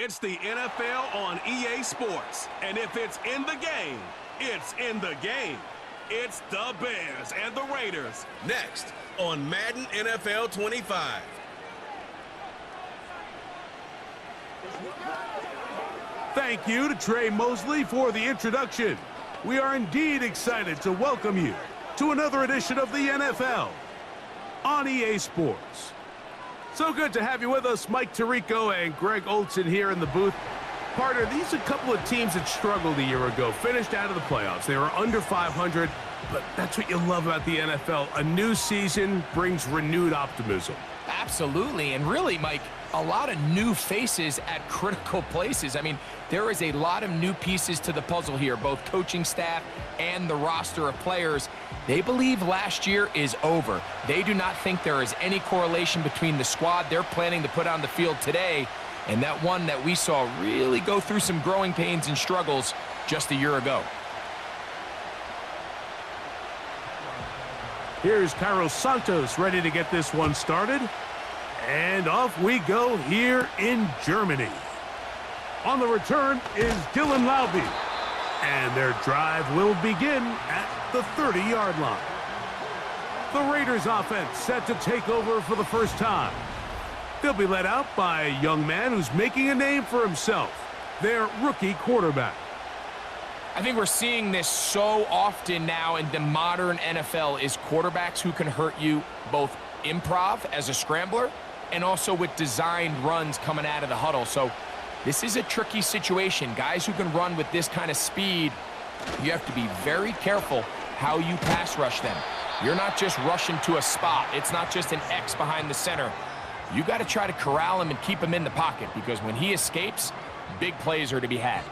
It's the NFL on EA Sports. And if it's in the game, it's in the game. It's the Bears and the Raiders. Next on Madden NFL 25. Thank you to Trey Mosley for the introduction. We are indeed excited to welcome you to another edition of the NFL on EA Sports. So good to have you with us, Mike Tirico and Greg Olson here in the booth. Partner, these are a couple of teams that struggled a year ago, finished out of the playoffs. They were under 500, but that's what you love about the NFL. A new season brings renewed optimism. Absolutely, and really, Mike, a lot of new faces at critical places. I mean, there is a lot of new pieces to the puzzle here, both coaching staff and the roster of players. They believe last year is over. They do not think there is any correlation between the squad they're planning to put on the field today and that one that we saw really go through some growing pains and struggles just a year ago. Here's Carlos Santos ready to get this one started. And off we go here in Germany. On the return is Dylan Laube. And their drive will begin at the 30-yard line. The Raiders offense set to take over for the first time. They'll be led out by a young man who's making a name for himself, their rookie quarterback. I think we're seeing this so often now in the modern NFL is quarterbacks who can hurt you both improv as a scrambler and also with designed runs coming out of the huddle. So this is a tricky situation. Guys who can run with this kind of speed, you have to be very careful how you pass rush them. You're not just rushing to a spot. It's not just an X behind the center. You got to try to corral him and keep him in the pocket because when he escapes, big plays are to be had.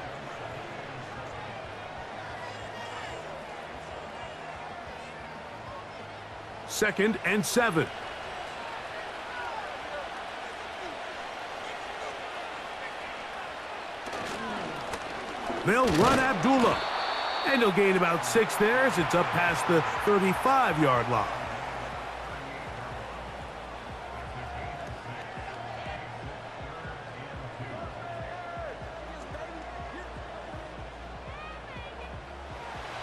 Second and 7. They'll run Abdullah. And he'll gain about 6 there as it's up past the 35-yard line.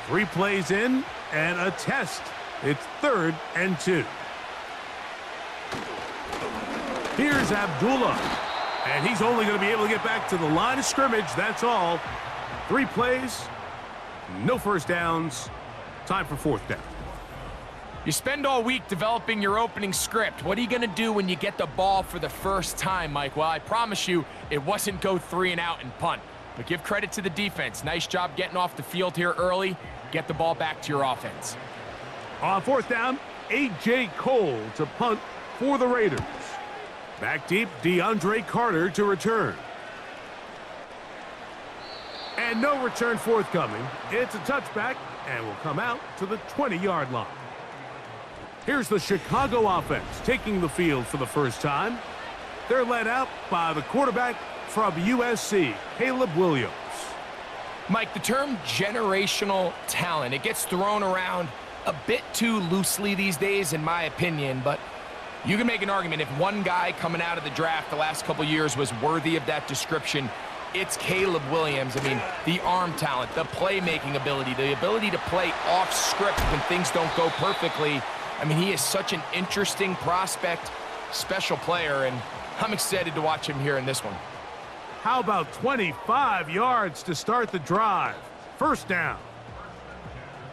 Three plays in and a test. It's 3rd and 2. Here's Abdullah. And he's only going to be able to get back to the line of scrimmage, that's all. 3 plays, no first downs. Time for 4th down. You spend all week developing your opening script. What are you going to do when you get the ball for the first time, Mike? Well, I promise you it wasn't go 3 and out and punt. But give credit to the defense. Nice job getting off the field here early. Get the ball back to your offense. On 4th down, A.J. Cole to punt for the Raiders. Back deep, DeAndre Carter to return. And no return forthcoming. It's a touchback and will come out to the 20-yard line. Here's the Chicago offense taking the field for the first time. They're led out by the quarterback from USC, Caleb Williams. Mike, the term generational talent, it gets thrown around a bit too loosely these days, in my opinion, but you can make an argument if one guy coming out of the draft the last couple years was worthy of that description, it's Caleb Williams. I mean, the arm talent, the playmaking ability, the ability to play off script when things don't go perfectly. I mean, he is such an interesting prospect, special player, and I'm excited to watch him here in this one. How about 25 yards to start the drive? First down.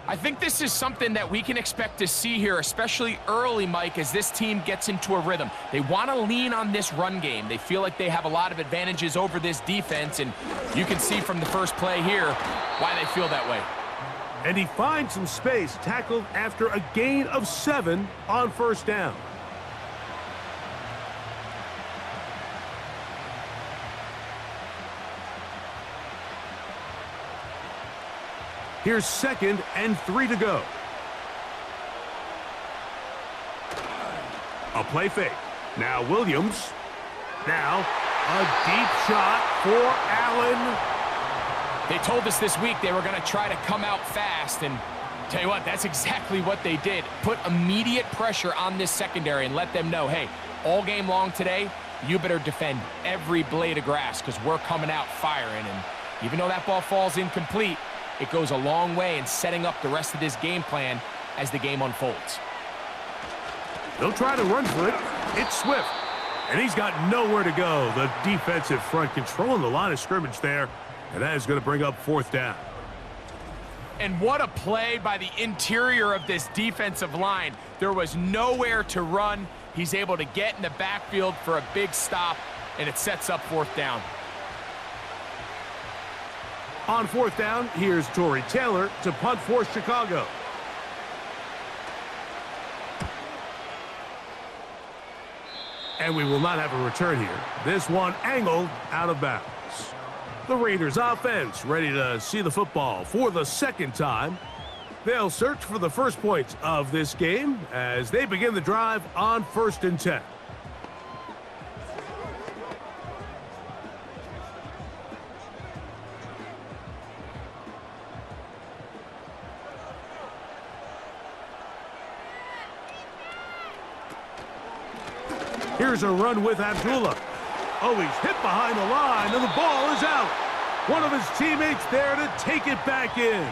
I think this is something that we can expect to see here, especially early, Mike, as this team gets into a rhythm. They want to lean on this run game. They feel like they have a lot of advantages over this defense, and you can see from the first play here why they feel that way. And he finds some space, tackled after a gain of 7 on first down. Here's 2nd and 3 to go. A play fake. Now Williams. Now a deep shot for Allen. They told us this week they were going to try to come out fast, and tell you what, that's exactly what they did. Put immediate pressure on this secondary and let them know, hey, all game long today, you better defend every blade of grass because we're coming out firing. And even though that ball falls incomplete, it goes a long way in setting up the rest of this game plan as the game unfolds. They'll try to run for it. It's Swift. And he's got nowhere to go. The defensive front controlling the line of scrimmage there. And that is going to bring up 4th down. And what a play by the interior of this defensive line. There was nowhere to run. He's able to get in the backfield for a big stop, and it sets up 4th down. On 4th down, here's Torrey Taylor to punt for Chicago. And we will not have a return here. This one angled out of bounds. The Raiders offense ready to see the football for the 2nd time. They'll search for the first points of this game as they begin the drive on 1st and 10. Here's a run with Abdullah. Oh, he's hit behind the line, and the ball is out. One of his teammates there to take it back in.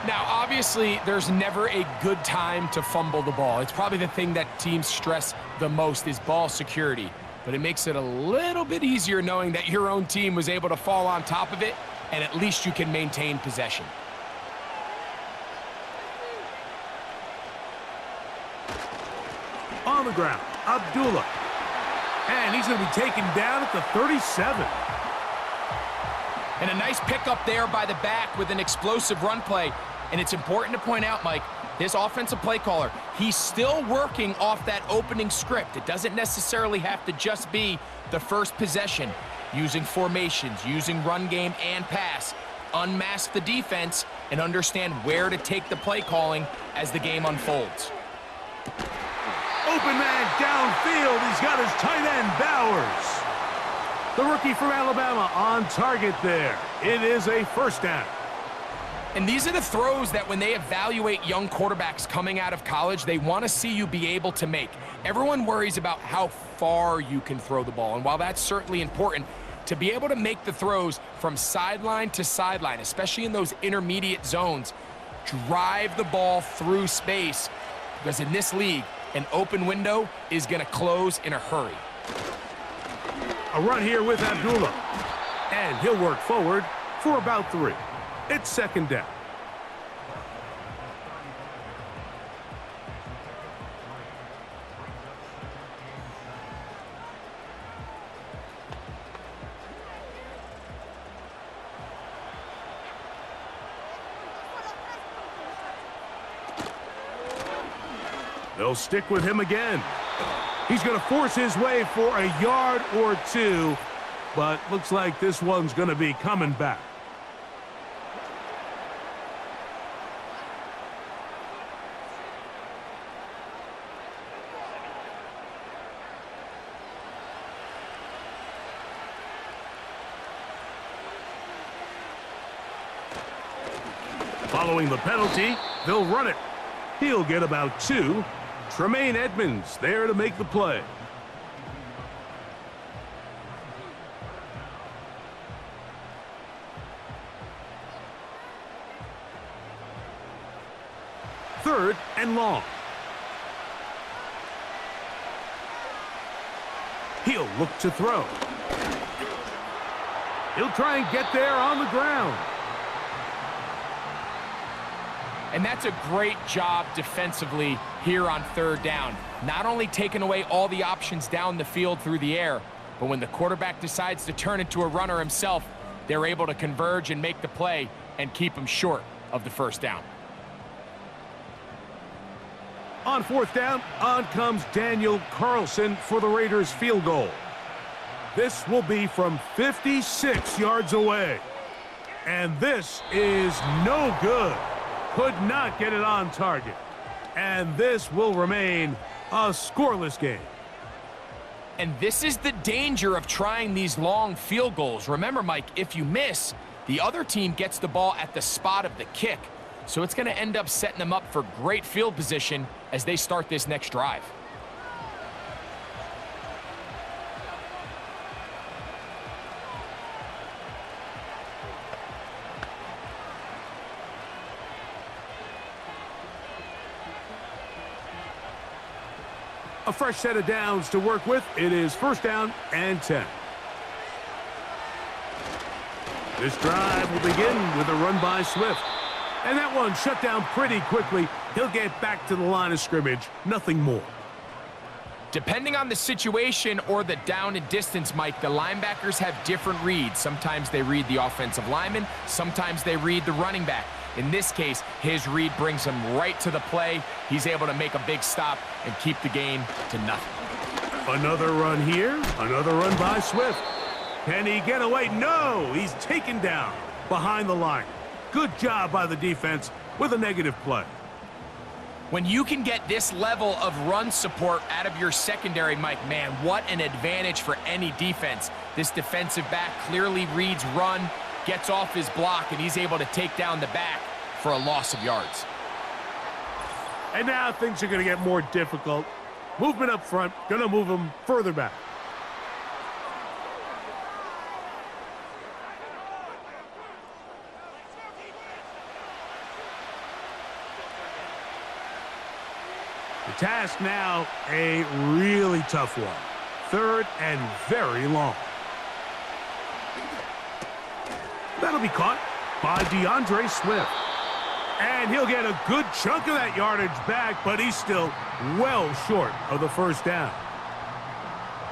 Now, obviously, there's never a good time to fumble the ball. It's probably the thing that teams stress the most is ball security. But it makes it a little bit easier knowing that your own team was able to fall on top of it, and at least you can maintain possession. On the ground, Abdullah. And he's going to be taken down at the 37. And a nice pickup there by the back with an explosive run play. And it's important to point out, Mike, this offensive play caller, he's still working off that opening script. It doesn't necessarily have to just be the first possession. Using formations, using run game and pass. Unmask the defense and understand where to take the play calling as the game unfolds. Open man downfield. He's got his tight end, Bowers. The rookie from Alabama on target there. It is a 1st down. And these are the throws that when they evaluate young quarterbacks coming out of college, they want to see you be able to make. Everyone worries about how far you can throw the ball. And while that's certainly important, to be able to make the throws from sideline to sideline, especially in those intermediate zones, drive the ball through space. Because in this league, an open window is going to close in a hurry. A run here with Abdullah. And he'll work forward for about 3. It's 2nd down. They'll stick with him again. He's going to force his way for a yard or 2, but looks like this one's going to be coming back. Following the penalty, they'll run it. He'll get about 2. Tremaine Edmonds there to make the play. Third and long. He'll look to throw. He'll try and get there on the ground. And that's a great job defensively here on 3rd down. Not only taking away all the options down the field through the air, but when the quarterback decides to turn into a runner himself, they're able to converge and make the play and keep him short of the 1st down. On 4th down, on comes Daniel Carlson for the Raiders' field goal. This will be from 56 yards away. And this is no good. Could not get it on target. And this will remain a scoreless game. And this is the danger of trying these long field goals. Remember, Mike, if you miss, the other team gets the ball at the spot of the kick. So it's going to end up setting them up for great field position as they start this next drive. A fresh set of downs to work with. It is 1st down and 10. This drive will begin with a run by Swift. And that one shut down pretty quickly. He'll get back to the line of scrimmage. Nothing more. Depending on the situation or the down and distance, Mike, the linebackers have different reads. Sometimes they read the offensive lineman. Sometimes they read the running back. In this case, his read brings him right to the play. He's able to make a big stop and keep the gain to nothing. Another run here. Another run by Swift. Can he get away? No! He's taken down behind the line. Good job by the defense with a negative play. When you can get this level of run support out of your secondary, Mike, man, what an advantage for any defense. This defensive back clearly reads run, gets off his block, and he's able to take down the back for a loss of yards. And now things are going to get more difficult. Movement up front, going to move him further back. The task now, a really tough one. 3rd and very long. That'll be caught by DeAndre Swift. And he'll get a good chunk of that yardage back, but he's still well short of the 1st down.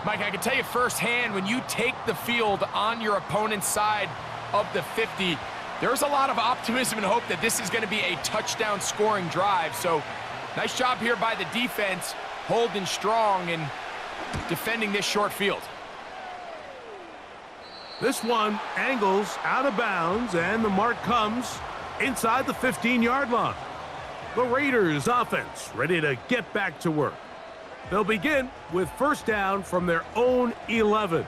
Mike, I can tell you firsthand, when you take the field on your opponent's side of the 50, there's a lot of optimism and hope that this is going to be a touchdown scoring drive. So nice job here by the defense, holding strong and defending this short field. This one angles out of bounds, and the mark comes inside the 15-yard line. The Raiders offense ready to get back to work. They'll begin with 1st down from their own 11.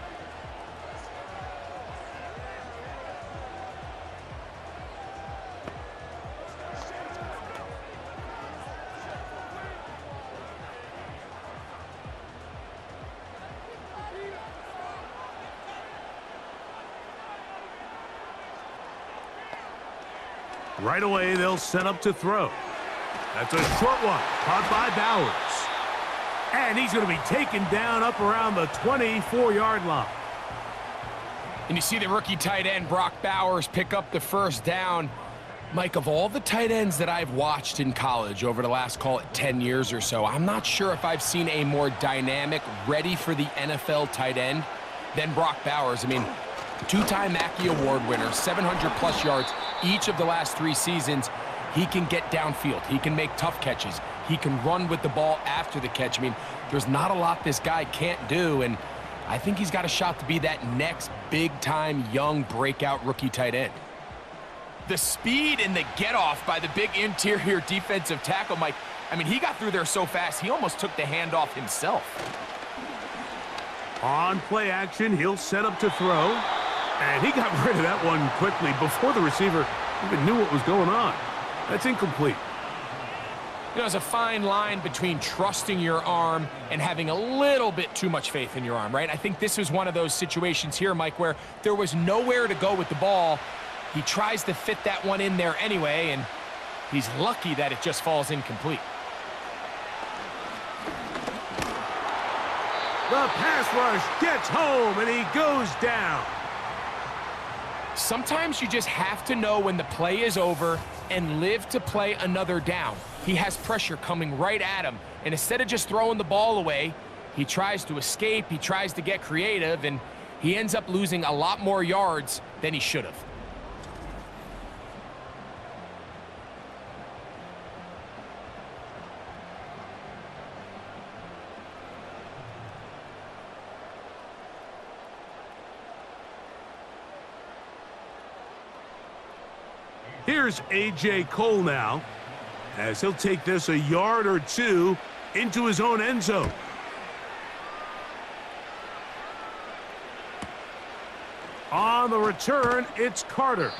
Right away, they'll set up to throw. That's a short one, caught by Bowers. And he's going to be taken down up around the 24-yard line. And you see the rookie tight end, Brock Bowers, pick up the 1st down. Mike, of all the tight ends that I've watched in college over the last, call it 10 years or so, I'm not sure if I've seen a more dynamic, ready for the NFL tight end than Brock Bowers. I mean, 2-time Mackey Award winner, 700-plus yards each of the last 3 seasons. He can get downfield. He can make tough catches. He can run with the ball after the catch. I mean, there's not a lot this guy can't do, and I think he's got a shot to be that next big-time young breakout rookie tight end. The speed and the get-off by the big interior defensive tackle, Mike, I mean, he got through there so fast, he almost took the handoff himself. On play action, he'll set up to throw. And he got rid of that one quickly before the receiver even knew what was going on. That's incomplete. You know, there's a fine line between trusting your arm and having a little bit too much faith in your arm, right? I think this was one of those situations here, Mike, where there was nowhere to go with the ball. He tries to fit that one in there anyway, and he's lucky that it just falls incomplete. The pass rush gets home, and he goes down. Sometimes you just have to know when the play is over and live to play another down. He has pressure coming right at him, and instead of just throwing the ball away, he tries to escape, he tries to get creative, and he ends up losing a lot more yards than he should have. Here's A.J. Cole now, as he'll take this a yard or two into his own end zone. On the return, it's Carter.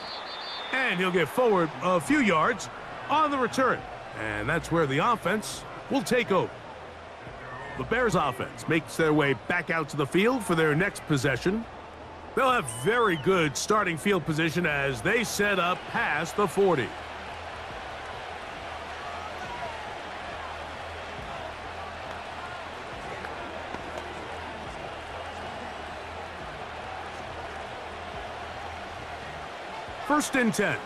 And he'll get forward a few yards on the return. And that's where the offense will take over. The Bears offense makes their way back out to the field for their next possession. They'll have very good starting field position as they set up past the 40. First and 10.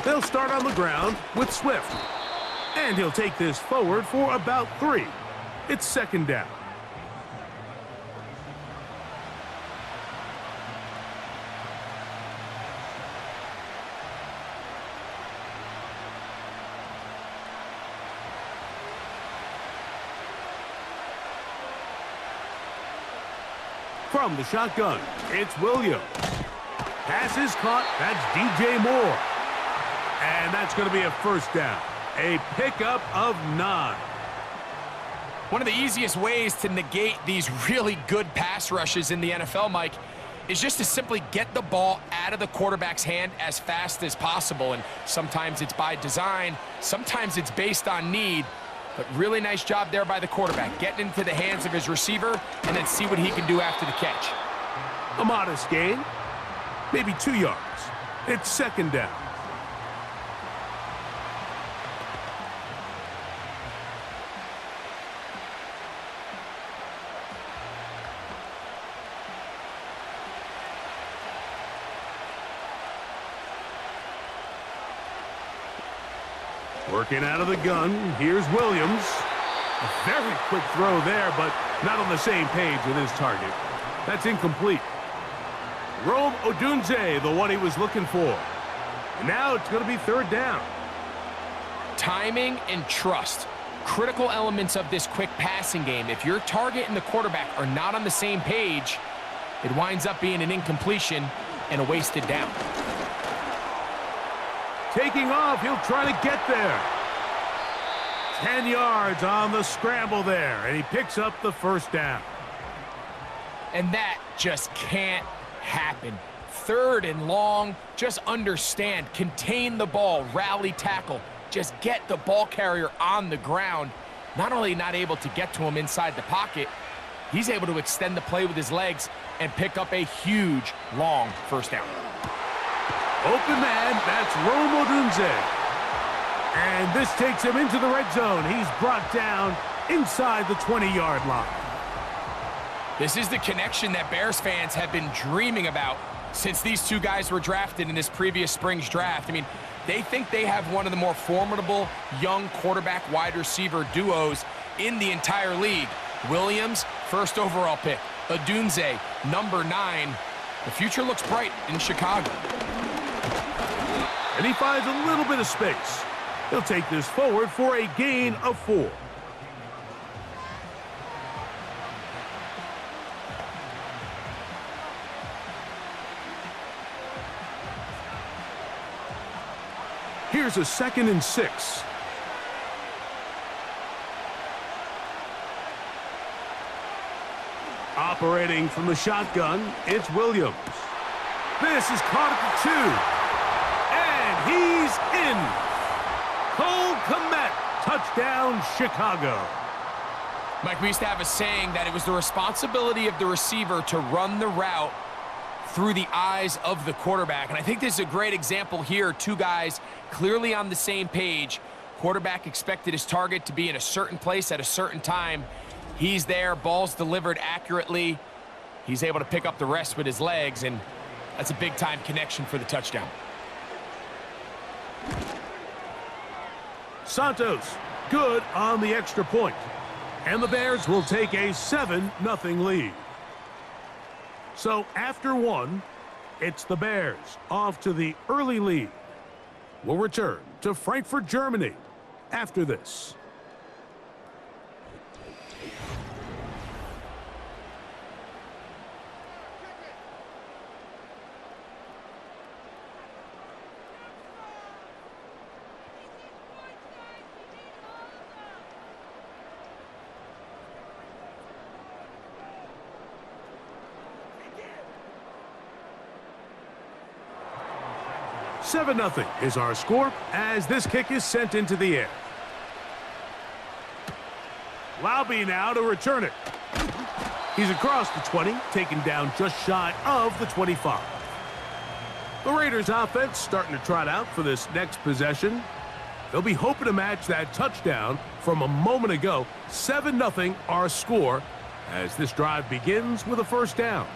They'll start on the ground with Swift. And he'll take this forward for about 3. It's second down. From the shotgun, it's Williams. Pass is caught. That's DJ Moore. And that's going to be a first down. A pickup of 9. One of the easiest ways to negate these really good pass rushes in the NFL, Mike, is just to simply get the ball out of the quarterback's hand as fast as possible. And sometimes it's by design, sometimes it's based on need. But really nice job there by the quarterback, getting into the hands of his receiver and then see what he can do after the catch. A modest gain, maybe 2 yards. It's second down. Working out of the gun, here's Williams. A very quick throw there, but not on the same page with his target. That's incomplete. Rome Odunze, the one he was looking for. And now it's going to be third down. Timing and trust, critical elements of this quick passing game. If your target and the quarterback are not on the same page, it winds up being an incompletion and a wasted down. Taking off, he'll try to get there. 10 yards on the scramble there, and he picks up the first down. And that just can't happen. Third and long, just understand, contain the ball, rally tackle, just get the ball carrier on the ground. Not only not able to get to him inside the pocket, he's able to extend the play with his legs and pick up a huge, long first down. Open man, that's Rome Odunze. And this takes him into the red zone. He's brought down inside the 20-yard line. This is the connection that Bears fans have been dreaming about since these two guys were drafted in this previous spring's draft. I mean, they think they have one of the more formidable young quarterback wide receiver duos in the entire league. Williams, first overall pick. Odunze, number 9. The future looks bright in Chicago. And he finds a little bit of space. He'll take this forward for a gain of 4. Here's a 2nd and 6. Operating from the shotgun, it's Williams. This is caught at the 2. He's in. Cole Kmet, touchdown, Chicago. Mike, we used to have a saying that it was the responsibility of the receiver to run the route through the eyes of the quarterback. And I think this is a great example here. Two guys clearly on the same page. Quarterback expected his target to be in a certain place at a certain time. He's there, ball's delivered accurately. He's able to pick up the rest with his legs, and that's a big-time connection for the touchdown. Santos, good on the extra point. And the Bears will take a 7-0 lead. So after 1, it's the Bears off to the early lead. We'll return to Frankfurt, Germany after this. Seven 0 is our score as this kick is sent into the air. Laube now to return it. He's across the 20, taken down just shy of the 25. The Raiders offense starting to trot out for this next possession. They'll be hoping to match that touchdown from a moment ago. 7-0 our score as this drive begins with a first down.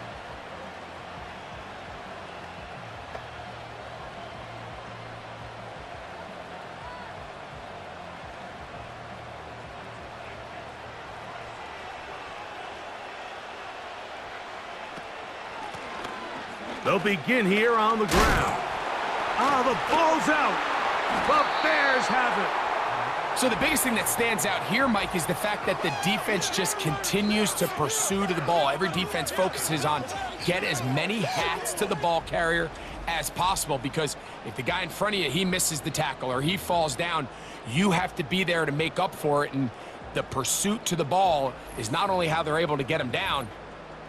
They'll begin here on the ground. The ball's out. The Bears have it. So the biggest thing that stands out here, Mike, is the fact that the defense just continues to pursue to the ball. Every defense focuses on get as many hats to the ball carrier as possible, because if the guy in front of you, he misses the tackle or he falls down, you have to be there to make up for it. And the pursuit to the ball is not only how they're able to get him down,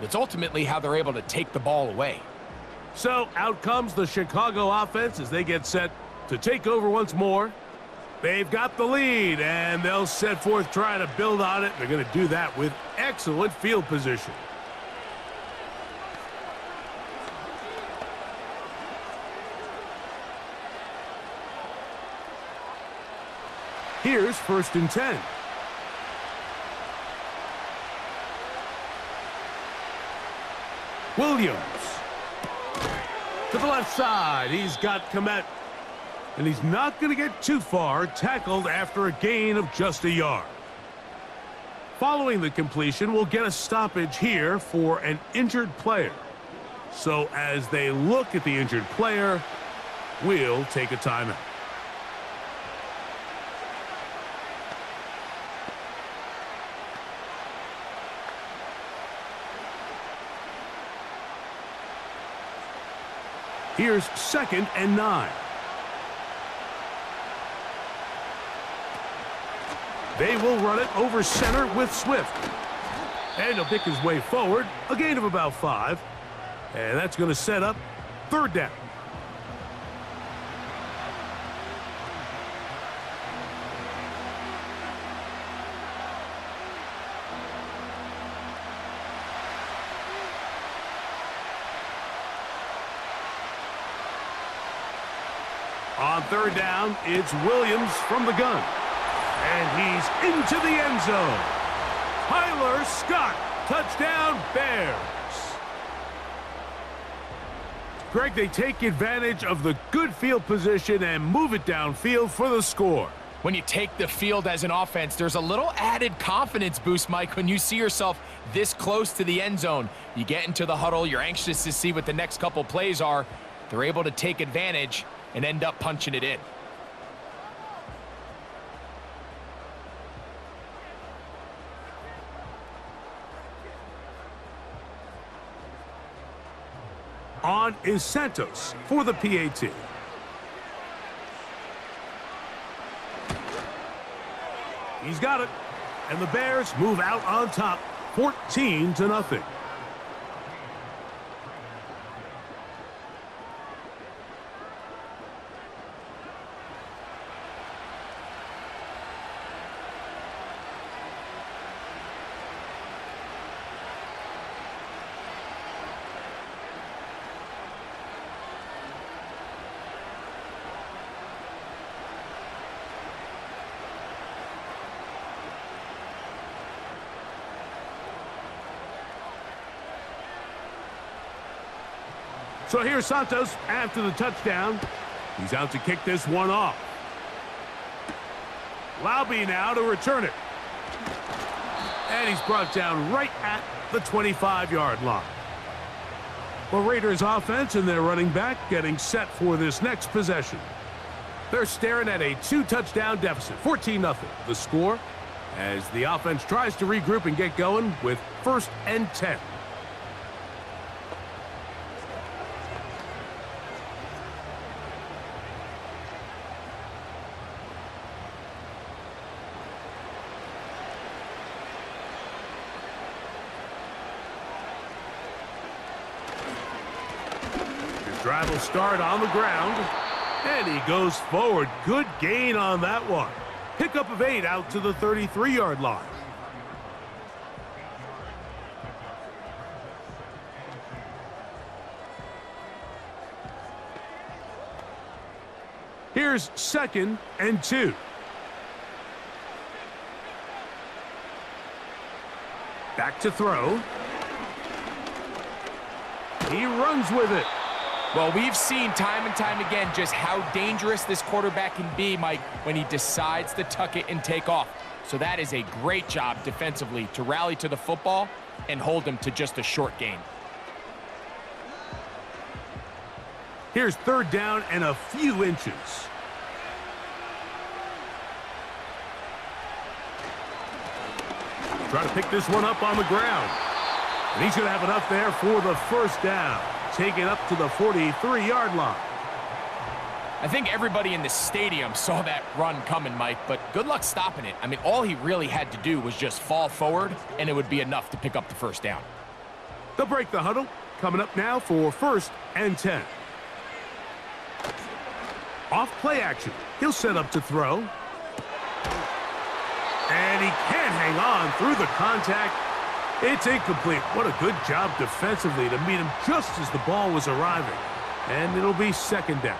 it's ultimately how they're able to take the ball away. So out comes the Chicago offense as they get set to take over once more. They've got the lead, and they'll set forth trying to build on it. They're going to do that with excellent field position. Here's 1st and 10. Williams. To the left side, he's got Komet, and he's not going to get too far, tackled after a gain of just a yard. Following the completion, we'll get a stoppage here for an injured player. So as they look at the injured player, we'll take a timeout. Here's 2nd and 9. They will run it over center with Swift. And he'll pick his way forward, a gain of about 5. And that's going to set up 3rd down. On 3rd down, it's Williams from the gun. And he's into the end zone. Tyler Scott, touchdown Bears. Greg, they take advantage of the good field position and move it downfield for the score. When you take the field as an offense, there's a little added confidence boost, Mike, when you see yourself this close to the end zone. You get into the huddle, you're anxious to see what the next couple plays are. They're able to take advantage and end up punching it in. On is Santos for the PAT. He's got it. And the Bears move out on top, 14-0. So here's Santos after the touchdown. He's out to kick this one off. Laube now to return it. And he's brought down right at the 25-yard line. The Raiders offense and their running back getting set for this next possession. They're staring at a 2-touchdown deficit, 14-0. The score as the offense tries to regroup and get going with 1st and 10. Drive will start on the ground, and he goes forward. Good gain on that one. Pickup of 8 out to the 33-yard line. Here's 2nd and 2. Back to throw. He runs with it. Well, we've seen time and time again just how dangerous this quarterback can be, Mike, when he decides to tuck it and take off. So that is a great job defensively to rally to the football and hold him to just a short gain. Here's third down and a few inches. Try to pick this one up on the ground. And he's going to have enough there for the first down. Taken up to the 43-yard line. I think everybody in the stadium saw that run coming, Mike, but good luck stopping it. I mean, all he really had to do was just fall forward, and it would be enough to pick up the first down. They'll break the huddle. Coming up now for 1st and 10. Off play action. He'll set up to throw. And he can't hang on through the contact. It's incomplete. What a good job defensively to meet him just as the ball was arriving. And it'll be second down.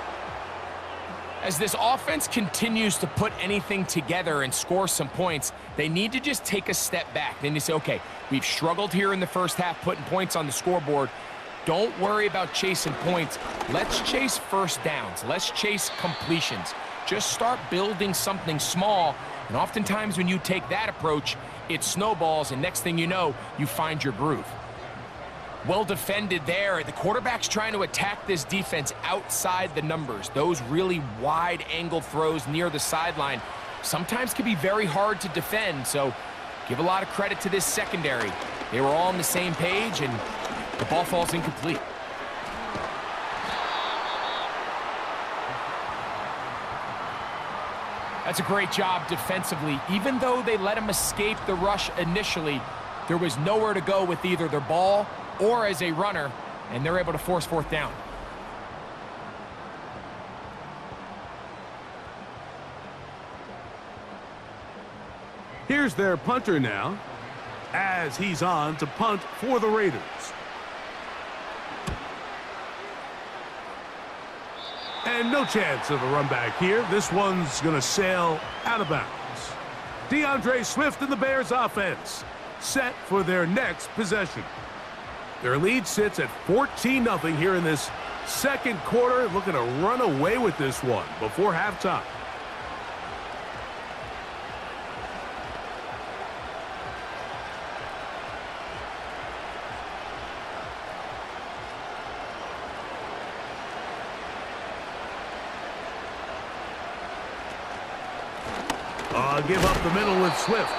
As this offense continues to put anything together and score some points, they need to just take a step back. Then you say, okay, we've struggled here in the first half putting points on the scoreboard. Don't worry about chasing points. Let's chase first downs. Let's chase completions. Just start building something small. And oftentimes when you take that approach, it snowballs, and next thing you know, you find your groove. Well defended there. The quarterback's trying to attack this defense outside the numbers. Those really wide angle throws near the sideline sometimes can be very hard to defend, so give a lot of credit to this secondary. They were all on the same page, and the ball falls incomplete. That's a great job defensively. Even though they let him escape the rush initially, there was nowhere to go with either their ball or as a runner, and they're able to force fourth down. Here's their punter now, as he's on to punt for the Raiders. And no chance of a run back here. This one's going to sail out of bounds. DeAndre Swift and the Bears offense set for their next possession. Their lead sits at 14-0 here in this second quarter. Looking to run away with this one before halftime. Give up the middle with Swift.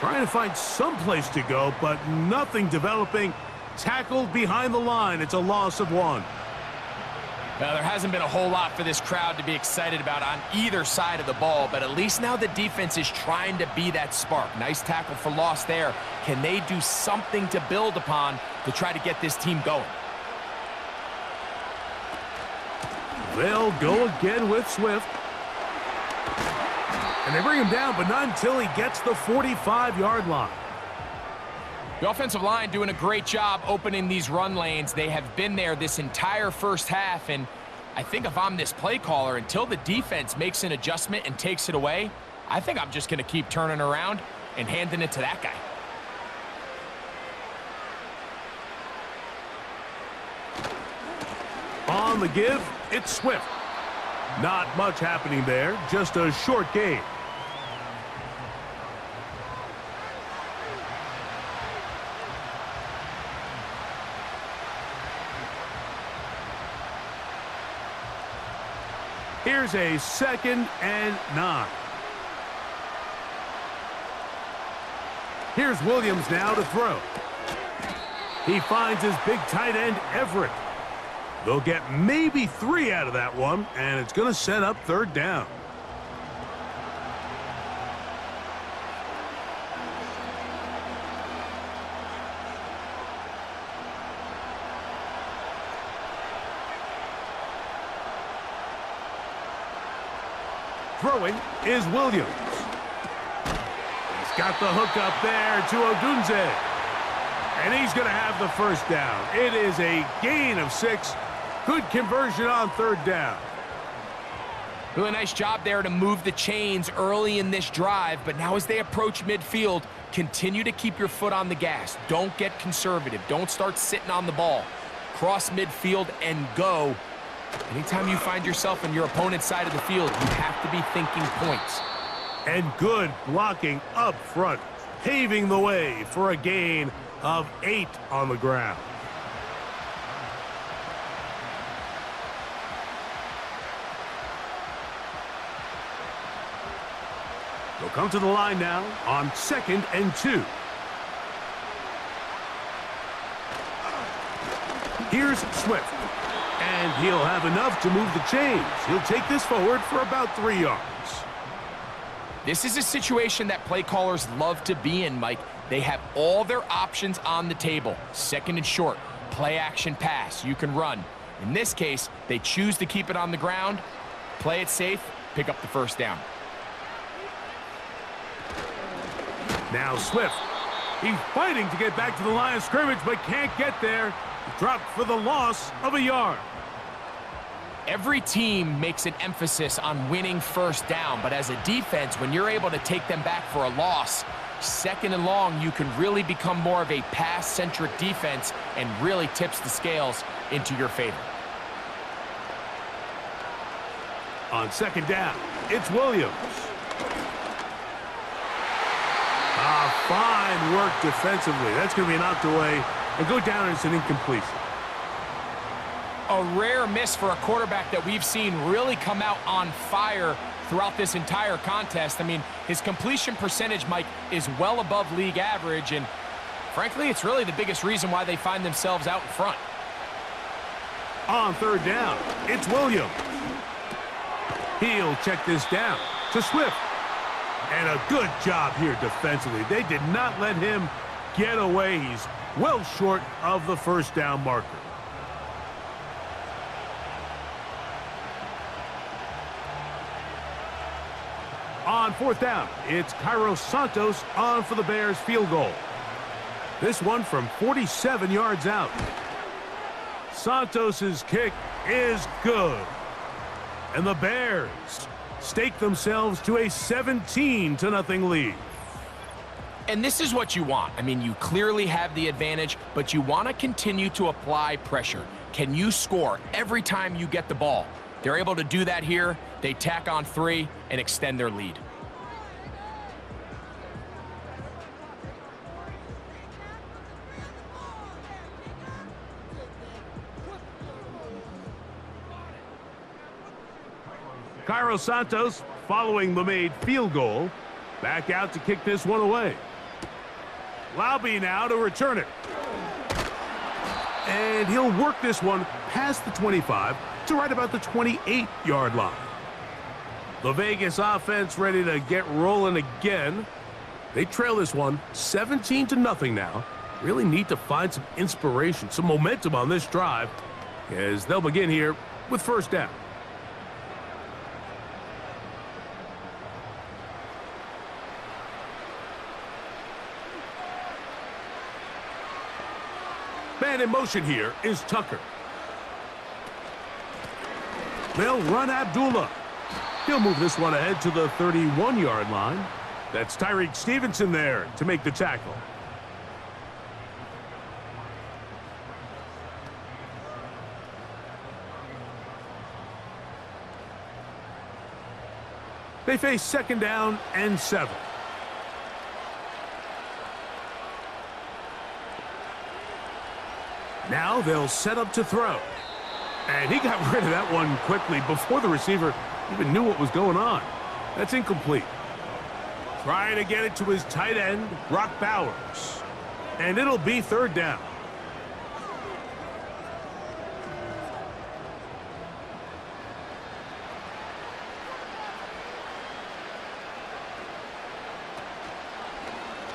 Trying to find some place to go, but nothing developing. Tackled behind the line. It's a loss of 1. Well, there hasn't been a whole lot for this crowd to be excited about on either side of the ball, but at least now the defense is trying to be that spark. Nice tackle for loss there. Can they do something to build upon to try to get this team going? They'll go again with Swift. And they bring him down, but not until he gets the 45-yard line. The offensive line doing a great job opening these run lanes. They have been there this entire first half, and I think if I'm this play caller, until the defense makes an adjustment and takes it away, I think I'm just going to keep turning around and handing it to that guy. On the give, it's Swift. Not much happening there, just a short gain. Here's a 2nd and 9. Here's Williams now to throw. He finds his big tight end, Everett. They'll get maybe 3 out of that one, and it's going to set up third down. Throwing is Williams. He's got the hook up there to Odunze. And he's going to have the first down. It is a gain of 6. Good conversion on third down. Really nice job there to move the chains early in this drive, but now as they approach midfield, Continue to keep your foot on the gas. Don't get conservative. Don't start sitting on the ball. Cross midfield and go. Anytime you find yourself on your opponent's side of the field, you have to be thinking points. And good blocking up front, paving the way for a gain of 8 on the ground. They'll come to the line now on 2nd and 2. Here's Swift. And he'll have enough to move the chains. He'll take this forward for about 3 yards. This is a situation that play callers love to be in, Mike. They have all their options on the table. 2nd and short, play action pass. You can run. In this case, they choose to keep it on the ground, play it safe, pick up the first down. Now Swift. He's fighting to get back to the line of scrimmage, but can't get there. Dropped for the loss of a yard. Every team makes an emphasis on winning first down, but as a defense, when you're able to take them back for a loss, 2nd and long, you can really become more of a pass-centric defense and really tips the scales into your favor. On 2nd down, it's Williams. Fine work defensively. That's going to be knocked away and go down as an incompletion. A rare miss for a quarterback that we've seen really come out on fire throughout this entire contest. I mean, his completion percentage, Mike, is well above league average, and frankly, it's really the biggest reason why they find themselves out in front. On 3rd down, it's Williams. He'll check this down to Swift. And a good job here defensively. They did not let him get away. He's well short of the first down marker. On 4th down, it's Cairo Santos on for the Bears field goal. This one from 47 yards out. Santos's kick is good. And the Bears stake themselves to a 17-0 lead. And this is what you want. I mean, you clearly have the advantage, but you want to continue to apply pressure. Can you score every time you get the ball? They're able to do that here. They tack on 3 and extend their lead. Cairo Santos, following the made field goal, back out to kick this one away. Laube now to return it. And he'll work this one past the 25 to right about the 28-yard line. The Vegas offense ready to get rolling again. They trail this one 17-0 now. Really need to find some inspiration, some momentum on this drive as they'll begin here with first down. Man in motion here is Tucker. They'll run Abdullah. He'll move this one ahead to the 31-yard line. That's Tyreek Stevenson there to make the tackle. They face 2nd down and 7. Now they'll set up to throw. And he got rid of that one quickly before the receiver even knew what was going on. That's incomplete. Trying to get it to his tight end, Brock Bowers. And it'll be 3rd down.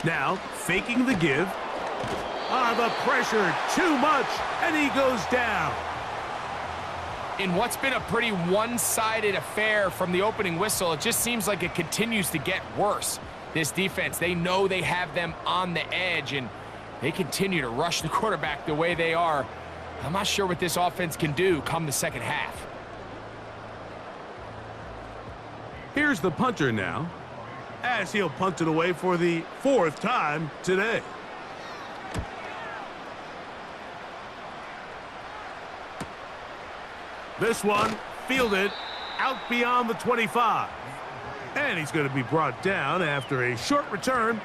Now, faking the give. The pressure, too much, and he goes down. In what's been a pretty one-sided affair from the opening whistle, it just seems like it continues to get worse. This defense, they know they have them on the edge, and they continue to rush the quarterback the way they are. I'm not sure what this offense can do come the second half. Here's the punter now. as he'll punt it away for the 4th time today. This one fielded out beyond the 25. And he's going to be brought down after a short return.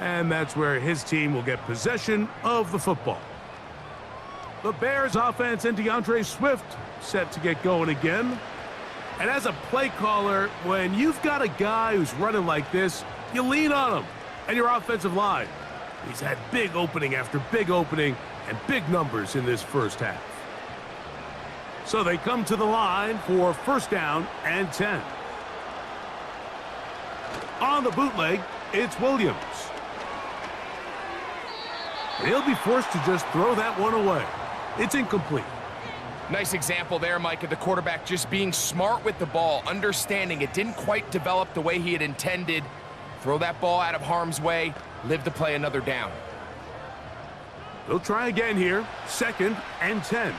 And that's where his team will get possession of the football. The Bears offense and DeAndre Swift set to get going again. And as a play caller, when you've got a guy who's running like this, you lean on him and your offensive line. He's had big opening after big opening and big numbers in this first half. So they come to the line for 1st down and 10. On the bootleg, it's Williams. And he'll be forced to just throw that one away. It's incomplete. Nice example there, Mike, of the quarterback just being smart with the ball, understanding it didn't quite develop the way he had intended. Throw that ball out of harm's way, live to play another down. They'll try again here, 2nd and 10.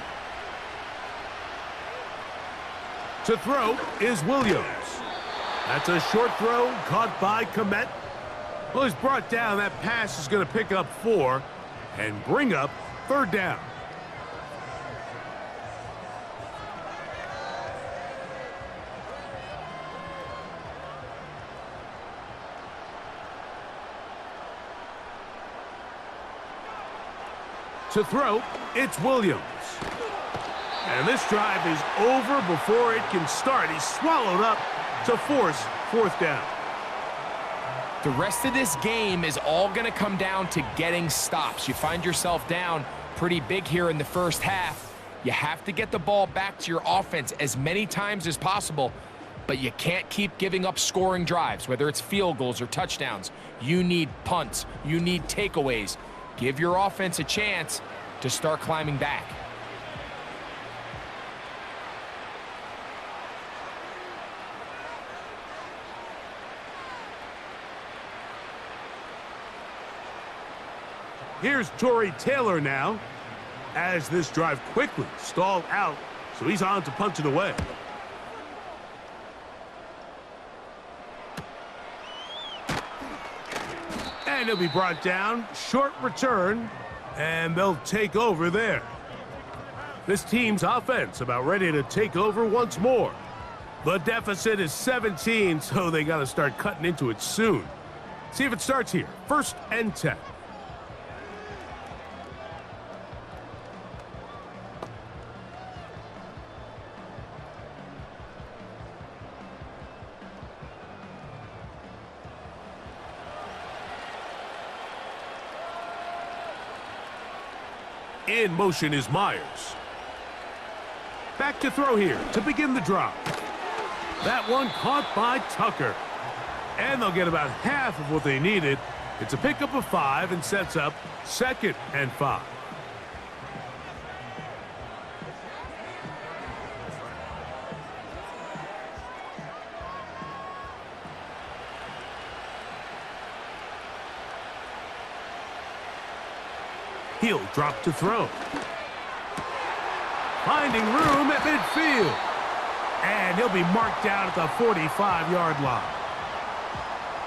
To throw is Williams. That's a short throw caught by Komet. Well, he's brought down. That pass is going to pick up 4 and bring up 3rd down. To throw, it's Williams. And this drive is over before it can start. He's swallowed up to force 4th down. The rest of this game is all going to come down to getting stops. You find yourself down pretty big here in the first half. You have to get the ball back to your offense as many times as possible, but you can't keep giving up scoring drives, whether it's field goals or touchdowns. You need punts. You need takeaways. Give your offense a chance to start climbing back. Here's Torrey Taylor now, as this drive quickly stalled out, so he's on to punt it away. And he'll be brought down, short return, and they'll take over there. This team's offense about ready to take over once more. The deficit is 17, so they got to start cutting into it soon. See if it starts here, 1st and 10. In motion is Myers. Back to throw here to begin the drop. That one caught by Tucker. And they'll get about half of what they needed. It's a pickup of 5 and sets up 2nd and 5. He'll drop to throw. Finding room at midfield. And he'll be marked down at the 45-yard line.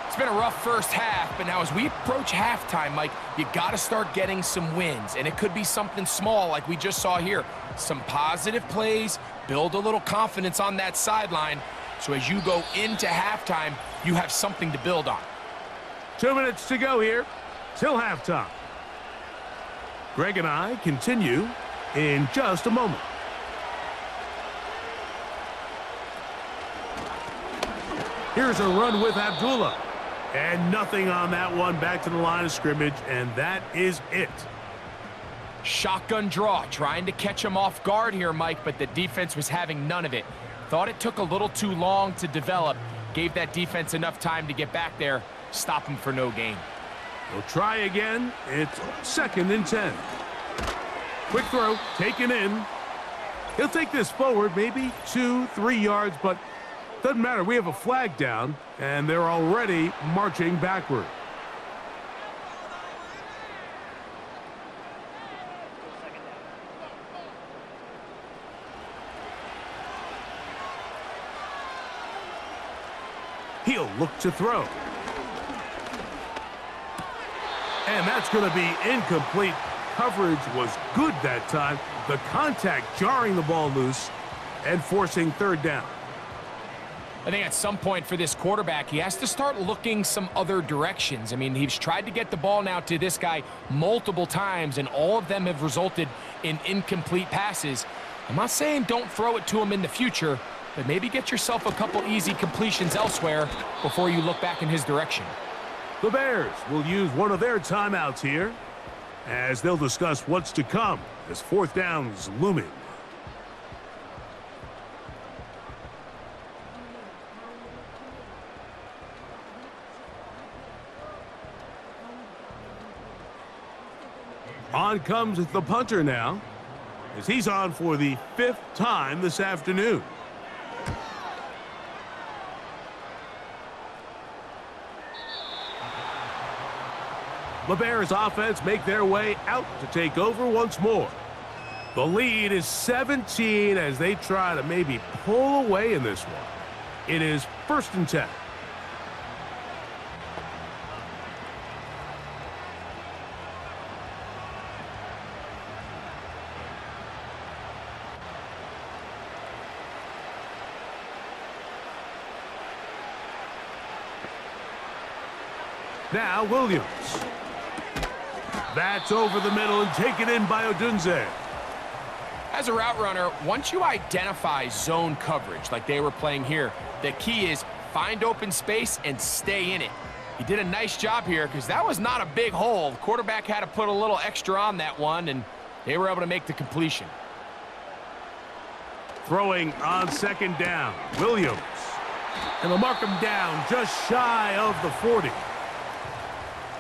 It's been a rough first half, but now as we approach halftime, Mike, you got to start getting some wins. And it could be something small like we just saw here. Some positive plays, build a little confidence on that sideline. So as you go into halftime, you have something to build on. 2 minutes to go here till halftime. Greg and I continue in just a moment. Here's a run with Abdullah. And nothing on that one, back to the line of scrimmage, and that is it. Shotgun draw, trying to catch him off guard here, Mike, but the defense was having none of it. Thought it took a little too long to develop. Gave that defense enough time to get back there, stop him for no gain. We'll try again. It's 2nd and 10. Quick throw, taken in. He'll take this forward, maybe 2-3 yards, but doesn't matter. We have a flag down, and they're already marching backward. He'll look to throw. And that's going to be incomplete. Coverage was good that time. The contact jarring the ball loose and forcing third down. I think at some point for this quarterback, he has to start looking some other directions. I mean, he's tried to get the ball now to this guy multiple times, and all of them have resulted in incomplete passes. I'm not saying don't throw it to him in the future, but maybe get yourself a couple easy completions elsewhere before you look back in his direction. The Bears will use one of their timeouts here as they'll discuss what's to come as fourth down's looming. On comes the punter now, as he's on for the 5th time this afternoon. The Bears offense make their way out to take over once more. The lead is 17 as they try to maybe pull away in this one. It is 1st and 10. Now Williams. That's over the middle and taken in by Odunze. As a route runner, once you identify zone coverage like they were playing here, the key is find open space and stay in it. He did a nice job here because that was not a big hole. The quarterback had to put a little extra on that one, and they were able to make the completion. Throwing on 2nd down, Williams. And they'll mark him down just shy of the 40.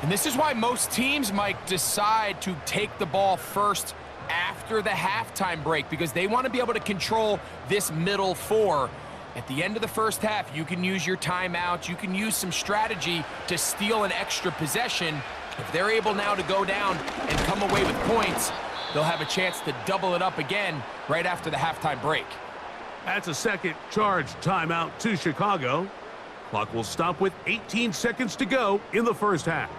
And this is why most teams might decide to take the ball first after the halftime break, because they want to be able to control this middle 4. At the end of the first half, you can use your timeout. You can use some strategy to steal an extra possession. If they're able now to go down and come away with points, they'll have a chance to double it up again right after the halftime break. That's a second charge timeout to Chicago. Clock will stop with 18 seconds to go in the first half.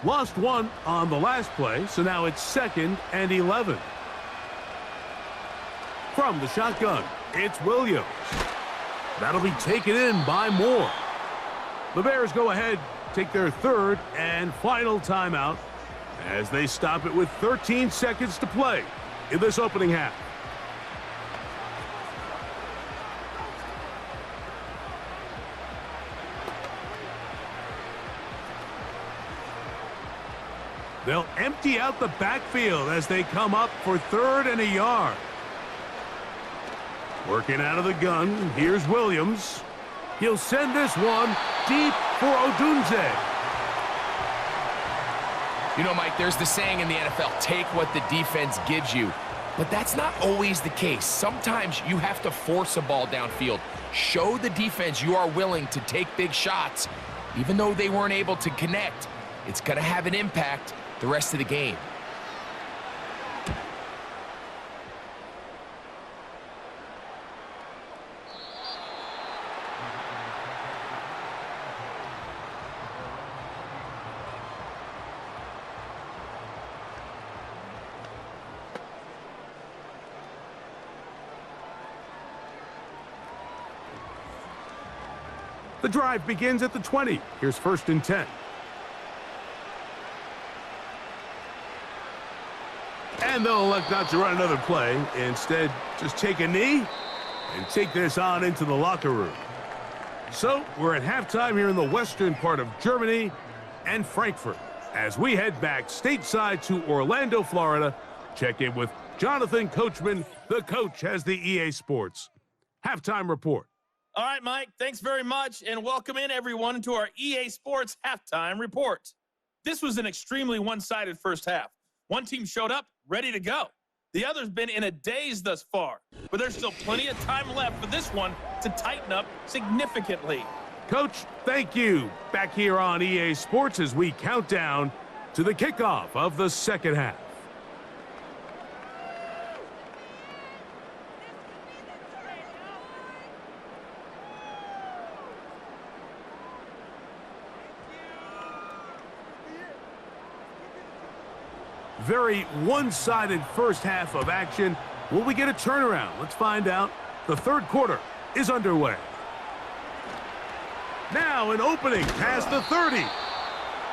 Lost one on the last play, so now it's 2nd and 11. From the shotgun, it's Williams. That'll be taken in by Moore. The Bears go ahead, take their 3rd and final timeout as they stop it with 13 seconds to play in this opening half. They'll empty out the backfield as they come up for 3rd and a yard. Working out of the gun, here's Williams. He'll send this one deep for Odunze. You know, Mike, there's the saying in the NFL, take what the defense gives you. But that's not always the case. Sometimes you have to force a ball downfield. Show the defense you are willing to take big shots, even though they weren't able to connect. It's going to have an impact the rest of the game. The drive begins at the 20. Here's 1st and 10. And they'll elect not to run another play. Instead, just take a knee and take this on into the locker room. So we're at halftime here in the western part of Germany and Frankfurt as we head back stateside to Orlando, Florida. Check in with Jonathan Coachman. The coach has the EA Sports halftime report. All right, Mike, thanks very much, and welcome in, everyone, to our EA Sports halftime report. This was an extremely one-sided first half. One team showed up, ready to go. The other's been in a daze thus far, but there's still plenty of time left for this one to tighten up significantly. Coach, thank you. Back here on EA Sports as we count down to the kickoff of the second half. Very one-sided first half of action. Will we get a turnaround? Let's find out. The third quarter is underway. Now an opening past the 30.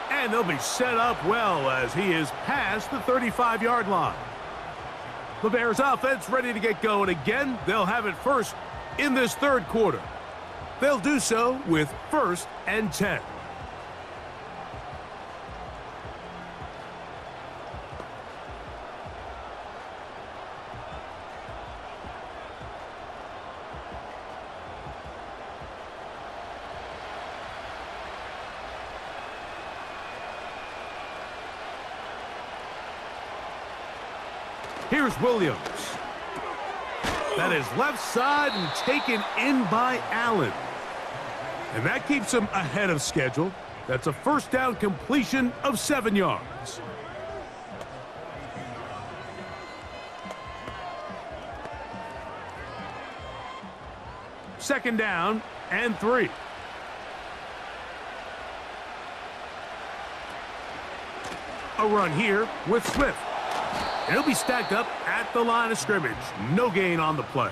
And they'll be set up well as he is past the 35-yard line. The Bears offense ready to get going again. They'll have it first in this third quarter. They'll do so with 1st and 10. Here's Williams. That is left side and taken in by Allen. And that keeps him ahead of schedule. That's a first down completion of 7 yards. Second down and 3. A run here with Swift. And he'll be stacked up at the line of scrimmage. No gain on the play.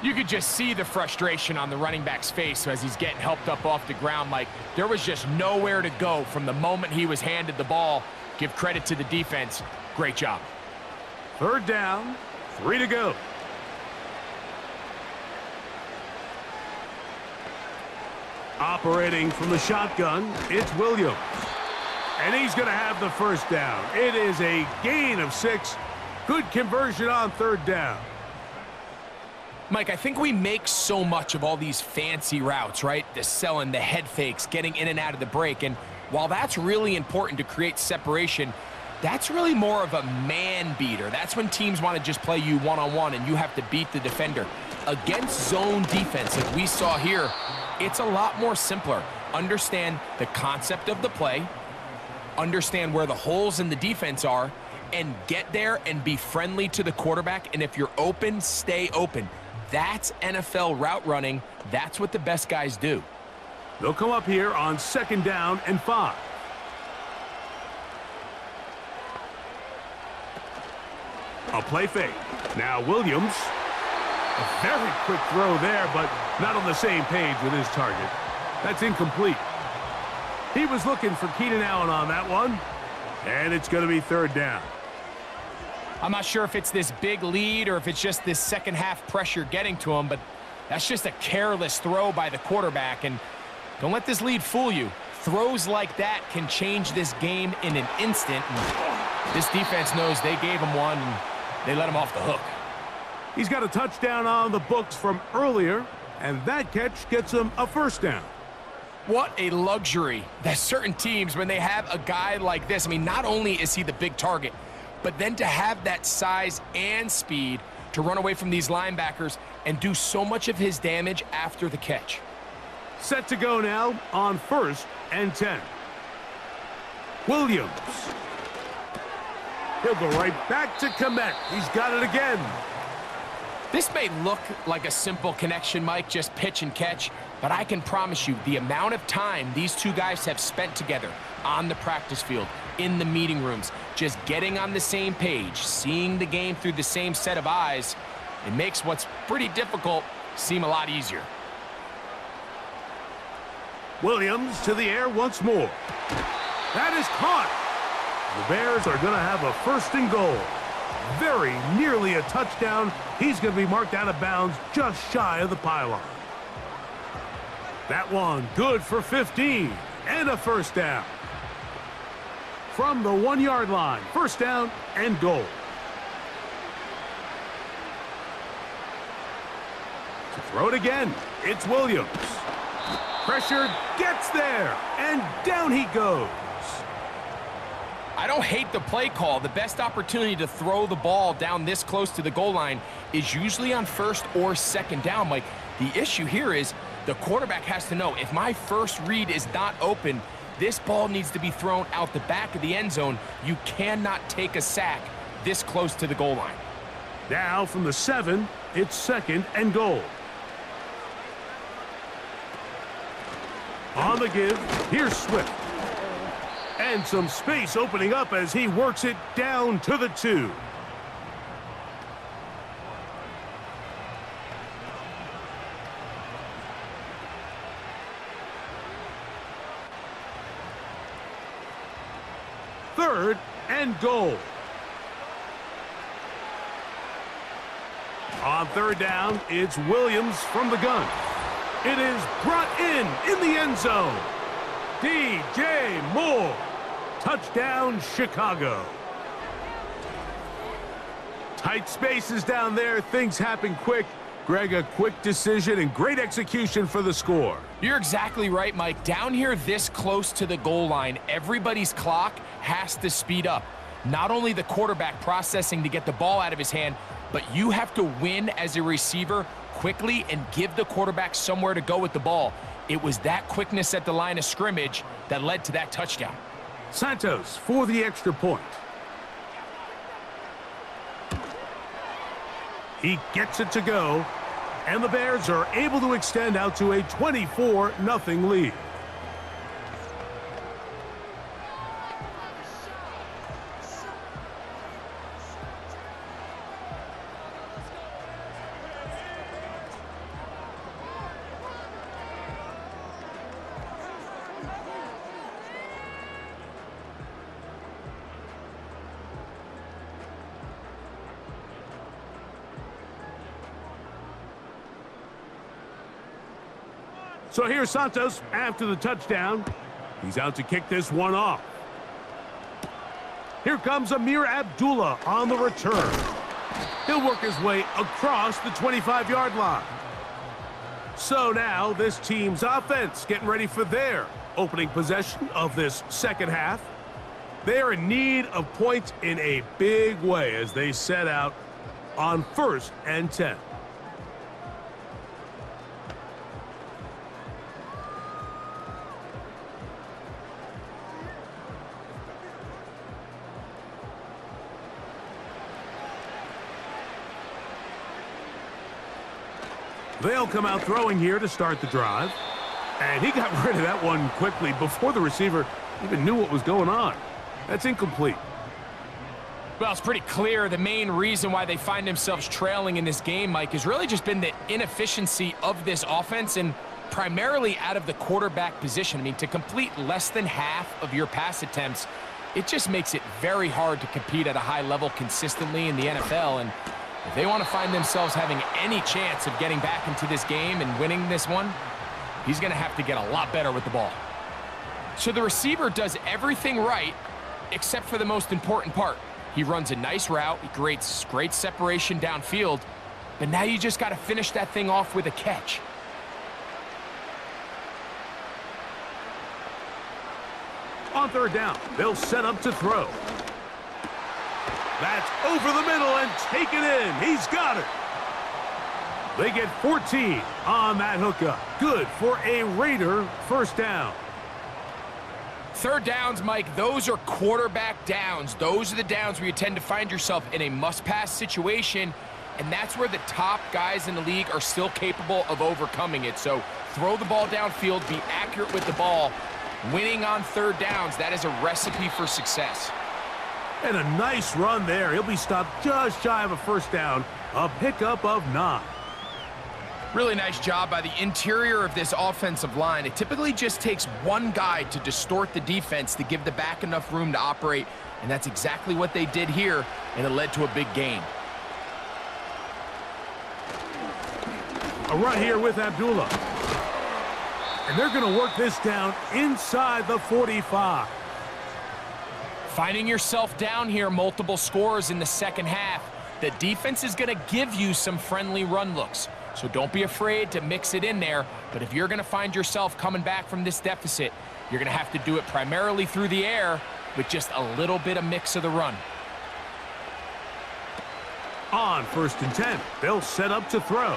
You could just see the frustration on the running back's face as he's getting helped up off the ground. Like, there was just nowhere to go from the moment he was handed the ball. Give credit to the defense. Great job. Third down, 3 to go. Operating from the shotgun, it's Williams. And he's going to have the first down. It is a gain of 6. Good conversion on third down. Mike, I think we make so much of all these fancy routes, right? The selling, the head fakes, getting in and out of the break. And while that's really important to create separation, that's really more of a man beater. That's when teams want to just play you one-on-one and you have to beat the defender. Against zone defense, like we saw here, it's a lot more simpler. Understand the concept of the play, understand where the holes in the defense are, and get there and be friendly to the quarterback. And if you're open, stay open. That's NFL route running. That's what the best guys do. They'll come up here on second down and 5. A play fake. Now Williams. A very quick throw there, but not on the same page with his target. That's incomplete. He was looking for Keenan Allen on that one, and it's going to be third down. I'm not sure if it's this big lead or if it's just this second half pressure getting to him, but that's just a careless throw by the quarterback, and don't let this lead fool you. Throws like that can change this game in an instant, and this defense knows they gave him one, and they let him off the hook. He's got a touchdown on the books from earlier, and that catch gets him a first down. What a luxury that certain teams, when they have a guy like this, I mean, not only is he the big target, but then to have that size and speed to run away from these linebackers and do so much of his damage after the catch. Set to go now on 1st and 10. Williams. He'll go right back to Komet. He's got it again. This may look like a simple connection, Mike, just pitch and catch, but I can promise you the amount of time these two guys have spent together on the practice field, in the meeting rooms, just getting on the same page, seeing the game through the same set of eyes, it makes what's pretty difficult seem a lot easier. Williams to the air once more. That is caught. The Bears are going to have a 1st and goal. Very nearly a touchdown. He's going to be marked out of bounds just shy of the pylon. That one good for 15 and a first down. From the 1-yard line, first down and goal. To throw it again, it's Williams. Pressure gets there, and down he goes. I don't hate the play call. The best opportunity to throw the ball down this close to the goal line is usually on 1st or 2nd down, Mike. The issue here is the quarterback has to know, if my first read is not open, this ball needs to be thrown out the back of the end zone. You cannot take a sack this close to the goal line. Now from the 7, it's 2nd and goal. On the give, here's Swift. And some space opening up as he works it down to the 2. Third and goal. On third down, it's Williams from the gun. It is brought in the end zone. DJ Moore. Touchdown, Chicago. Tight spaces down there. Things happen quick. Greg, a quick decision and great execution for the score. You're exactly right, Mike. Down here this close to the goal line, everybody's clock has to speed up. Not only the quarterback processing to get the ball out of his hand, but you have to win as a receiver quickly and give the quarterback somewhere to go with the ball. It was that quickness at the line of scrimmage that led to that touchdown. Santos for the extra point. He gets it to go, and the Bears are able to extend out to a 24-0 lead. So here's Santos after the touchdown. He's out to kick this one off. Here comes Amir Abdullah on the return. He'll work his way across the 25-yard line. So now this team's offense getting ready for their opening possession of this second half. They are in need of points in a big way as they set out on 1st and 10. They'll come out throwing here to start the drive. And he got rid of that one quickly before the receiver even knew what was going on. That's incomplete. Well, it's pretty clear the main reason why they find themselves trailing in this game, Mike, has really just been the inefficiency of this offense and primarily out of the quarterback position. I mean, to complete less than half of your pass attempts, it just makes it very hard to compete at a high level consistently in the NFL. And if they want to find themselves having any chance of getting back into this game and winning this one, he's going to have to get a lot better with the ball. So the receiver does everything right except for the most important part. He runs a nice route. He creates great separation downfield. But now you just got to finish that thing off with a catch. On third down, they'll set up to throw. That's over the middle and taken in. He's got it. They get 14 on that hookup. Good for a Raider first down. Third downs, Mike, those are quarterback downs. Those are the downs where you tend to find yourself in a must-pass situation, and that's where the top guys in the league are still capable of overcoming it. So throw the ball downfield, be accurate with the ball. Winning on third downs, that is a recipe for success. And a nice run there. He'll be stopped just shy of a first down. A pickup of 9. Really nice job by the interior of this offensive line. It typically just takes one guy to distort the defense to give the back enough room to operate, and that's exactly what they did here, and it led to a big gain. A run here with Abdullah. And they're going to work this down inside the 45. Finding yourself down here, multiple scores in the second half, the defense is going to give you some friendly run looks. So don't be afraid to mix it in there. But if you're going to find yourself coming back from this deficit, you're going to have to do it primarily through the air with just a little bit of mix of the run. On 1st and 10, they'll set up to throw.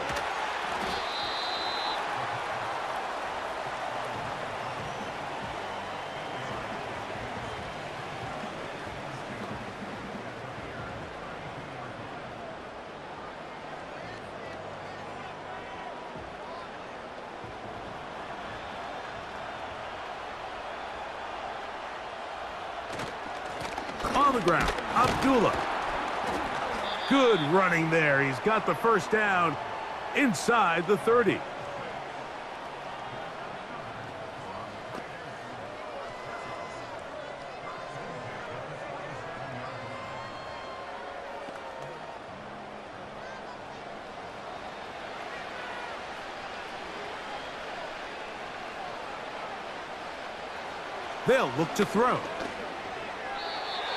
on the ground. Abdullah. Good running there. He's got the first down inside the 30. They'll look to throw.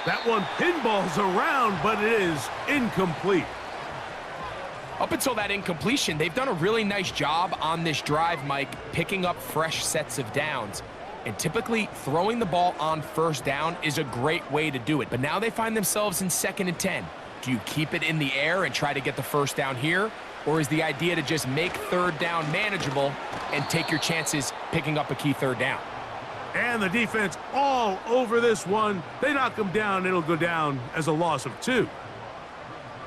That one pinballs around, but it is incomplete. Up until that incompletion, they've done a really nice job on this drive, Mike, picking up fresh sets of downs. And typically, throwing the ball on first down is a great way to do it. But now they find themselves in 2nd and 10. Do you keep it in the air and try to get the first down here? Or is the idea to just make 3rd down manageable and take your chances picking up a key 3rd down? And the defense all over this one. They knock him down. It'll go down as a loss of 2.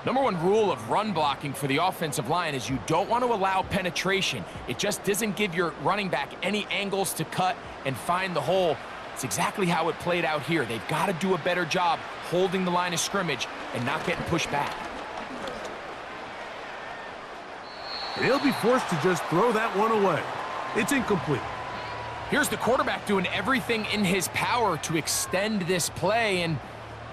Number 1 rule of run blocking for the offensive line is you don't want to allow penetration. It just doesn't give your running back any angles to cut and find the hole. It's exactly how it played out here. They've got to do a better job holding the line of scrimmage and not getting pushed back. They'll be forced to just throw that one away. It's incomplete. Here's the quarterback doing everything in his power to extend this play, and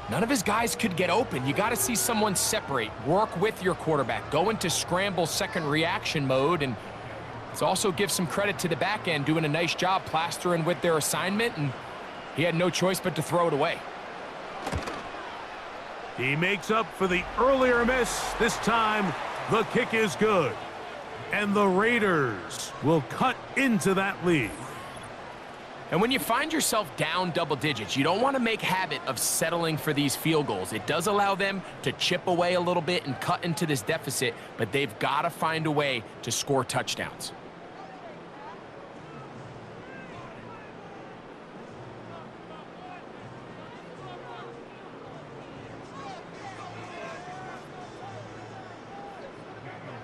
none of his guys could get open. You got to see someone separate, work with your quarterback, go into scramble second reaction mode, and let's also give some credit to the back end doing a nice job plastering with their assignment, and he had no choice but to throw it away. He makes up for the earlier miss. This time, the kick is good. And the Raiders will cut into that lead. And when you find yourself down double digits, you don't want to make habit of settling for these field goals. It does allow them to chip away a little bit and cut into this deficit, but they've got to find a way to score touchdowns.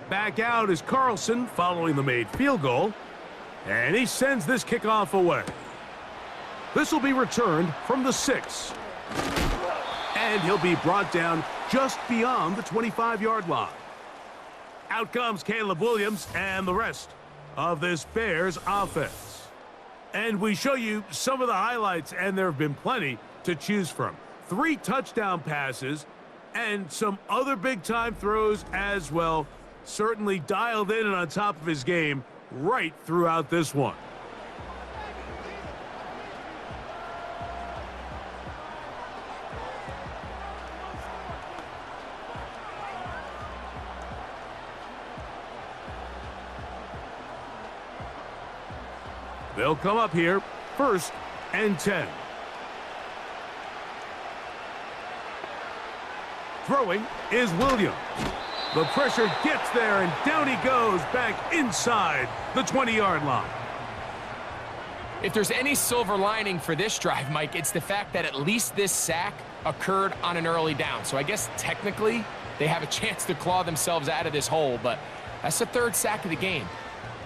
Back out is Carlson following the made field goal, and he sends this kickoff away. This will be returned from the 6. And he'll be brought down just beyond the 25-yard line. Out comes Caleb Williams and the rest of this Bears offense. And we show you some of the highlights, and there have been plenty to choose from. 3 touchdown passes and some other big-time throws as well. Certainly dialed in and on top of his game right throughout this one. They'll come up here, 1st and 10. Throwing is Williams. The pressure gets there, and down he goes back inside the 20-yard line. If there's any silver lining for this drive, Mike, it's the fact that at least this sack occurred on an early down. So I guess technically they have a chance to claw themselves out of this hole, but that's the 3rd sack of the game.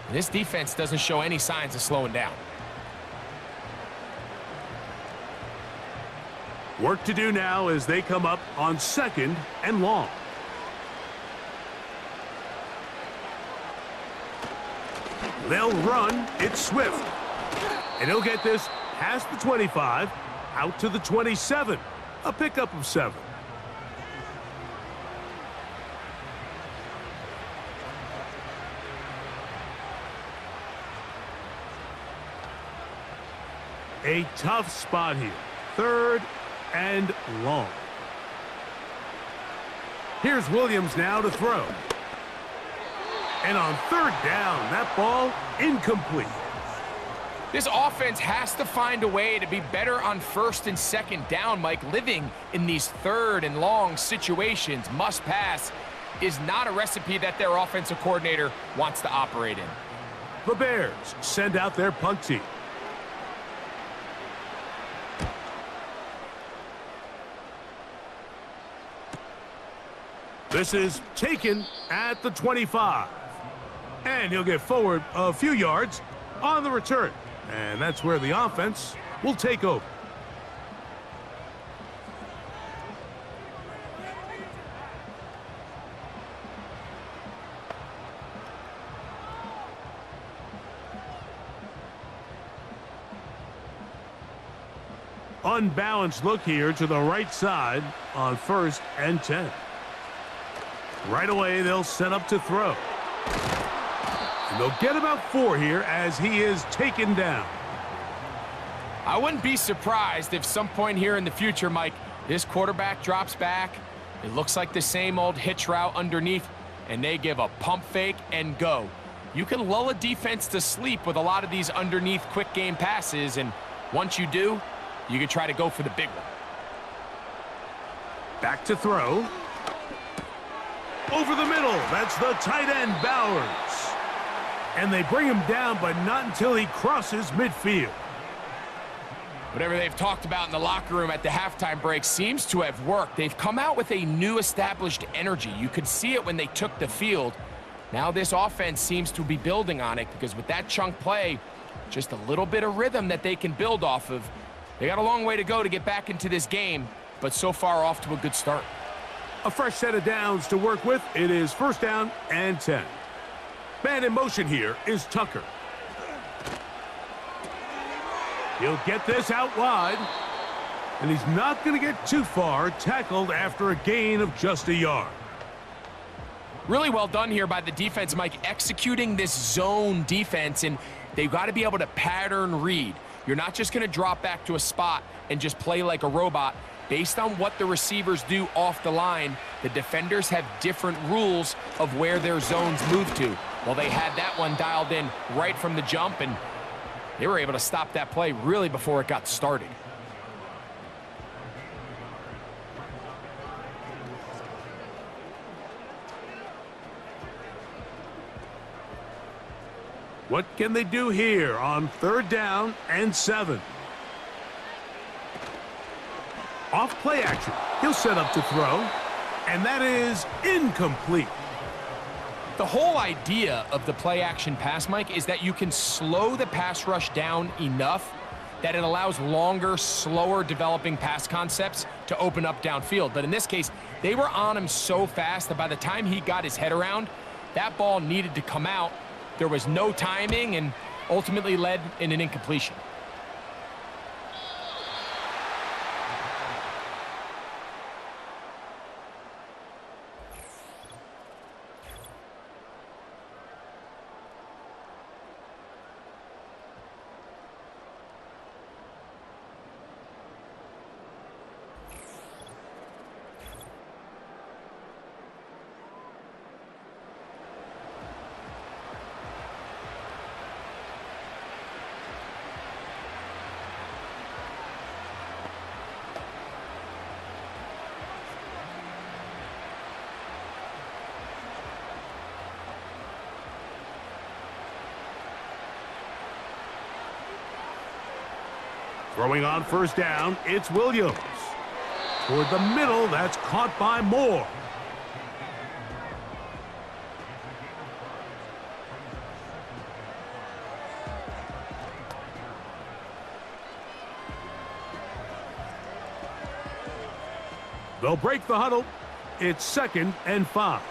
And this defense doesn't show any signs of slowing down. Work to do now as they come up on 2nd and long. They'll run. It's Swift. And he'll get this past the 25, out to the 27. A pickup of 7. A tough spot here. 3rd and long. Here's Williams now to throw. And on 3rd down, that ball incomplete. This offense has to find a way to be better on 1st and 2nd down, Mike. Living in these 3rd and long situations, must pass, is not a recipe that their offensive coordinator wants to operate in. The Bears send out their punt team. This is taken at the 25. And he'll get forward a few yards on the return. And that's where the offense will take over. Unbalanced look here to the right side on 1st and 10. Right away, they'll set up to throw. And they'll get about 4 here as he is taken down. I wouldn't be surprised if some point here in the future, Mike, this quarterback drops back. It looks like the same old hitch route underneath, and they give a pump fake and go. You can lull a defense to sleep with a lot of these underneath quick game passes, and once you do, you can try to go for the big one. Back to throw. Over the middle. That's the tight end, Bowers. And they bring him down, but not until he crosses midfield. Whatever they've talked about in the locker room at the halftime break seems to have worked. They've come out with a new established energy. You could see it when they took the field. Now this offense seems to be building on it because with that chunk play, just a little bit of rhythm that they can build off of. They got a long way to go to get back into this game, but so far off to a good start. A fresh set of downs to work with. It is 1st down and 10. Man in motion here is Tucker. He'll get this out wide. And he's not going to get too far, tackled after a gain of just a yard. Really well done here by the defense, Mike, executing this zone defense, and they've got to be able to pattern read. You're not just going to drop back to a spot and just play like a robot. Based on what the receivers do off the line, the defenders have different rules of where their zones move to. Well, they had that one dialed in right from the jump, and they were able to stop that play really before it got started. What can they do here on 3rd down and 7? Off play action. He'll set up to throw. And that is incomplete. The whole idea of the play action pass, Mike, is that you can slow the pass rush down enough that it allows longer, slower developing pass concepts to open up downfield. But in this case, they were on him so fast that by the time he got his head around, that ball needed to come out. There was no timing and ultimately led in an incompletion. Throwing on 1st down, it's Williams. Toward the middle, that's caught by Moore. They'll break the huddle. It's 2nd and 5.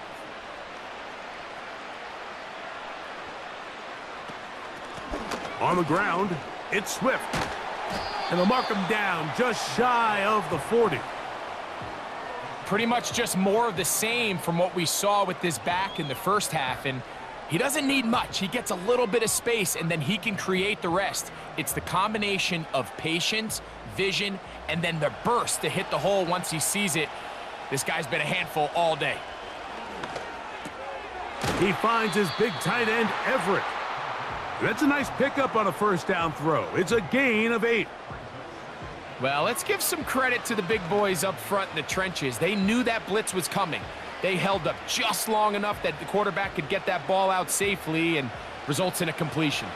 On the ground, it's Swift. And they'll mark him down just shy of the 40. Pretty much just more of the same from what we saw with this back in the first half. And he doesn't need much. He gets a little bit of space, and then he can create the rest. It's the combination of patience, vision, and then the burst to hit the hole once he sees it. This guy's been a handful all day. He finds his big tight end, Everett. That's a nice pickup on a 1st down throw. It's a gain of 8. Well, let's give some credit to the big boys up front in the trenches. They knew that blitz was coming. They held up just long enough that the quarterback could get that ball out safely and results in a completion.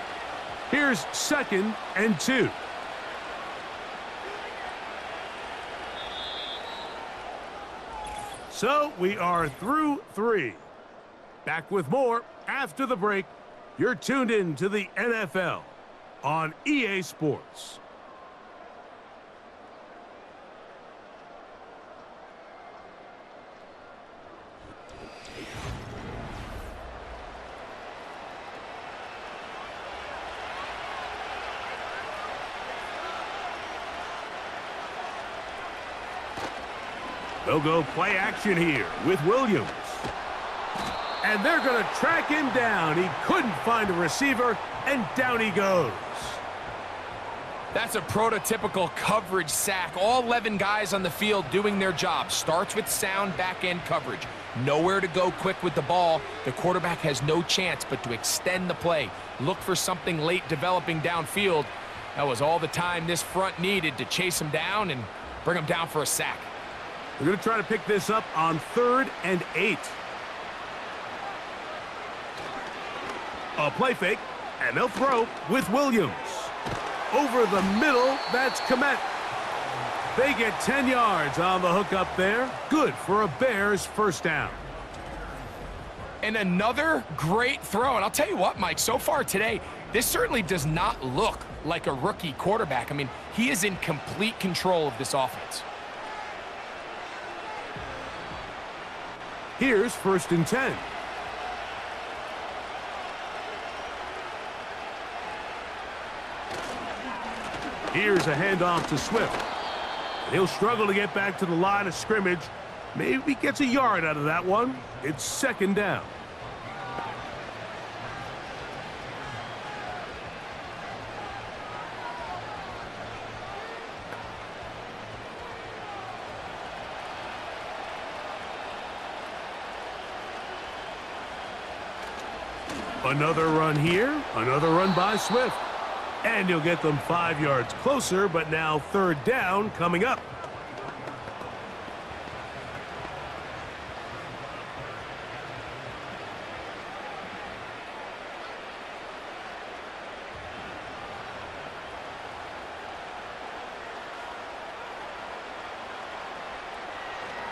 Here's 2nd and 2. So we are through 3. Back with more after the break. You're tuned in to the NFL on EA Sports. They'll go play action here with Williams. And they're going to track him down. He couldn't find a receiver, and down he goes. That's a prototypical coverage sack. All 11 guys on the field doing their job. Starts with sound back-end coverage. Nowhere to go quick with the ball. The quarterback has no chance but to extend the play. Look for something late developing downfield. That was all the time this front needed to chase him down and bring him down for a sack. They're going to try to pick this up on 3rd and 8. A play fake, and they'll throw with Williams. Over the middle, that's Komet. They get 10 yards on the hook up there. Good for a Bears first down. And another great throw. And I'll tell you what, Mike, so far today, this certainly does not look like a rookie quarterback. I mean, he is in complete control of this offense. Here's 1st and 10. Here's a handoff to Swift. He'll struggle to get back to the line of scrimmage. Maybe gets a yard out of that one. It's 2nd down. Another run here, another run by Swift. And you'll get them 5 yards closer, but now 3rd down coming up.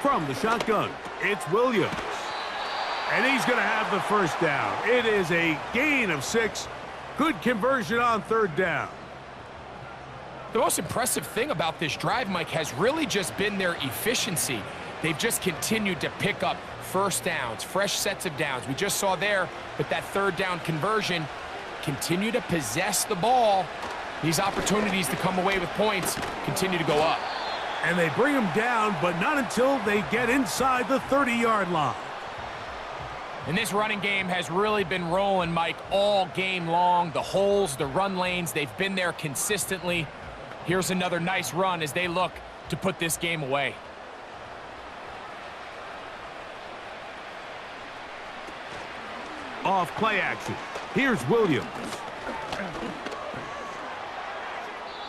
From the shotgun, it's Williams. And he's going to have the first down. It is a gain of 6. Good conversion on 3rd down. The most impressive thing about this drive, Mike, has really just been their efficiency. They've just continued to pick up first downs, fresh sets of downs. We just saw there with that 3rd down conversion, continue to possess the ball. These opportunities to come away with points continue to go up. And they bring them down, but not until they get inside the 30-yard line. And this running game has really been rolling, Mike, all game long. The holes, the run lanes, they've been there consistently. Here's another nice run as they look to put this game away. Off play action. Here's Williams.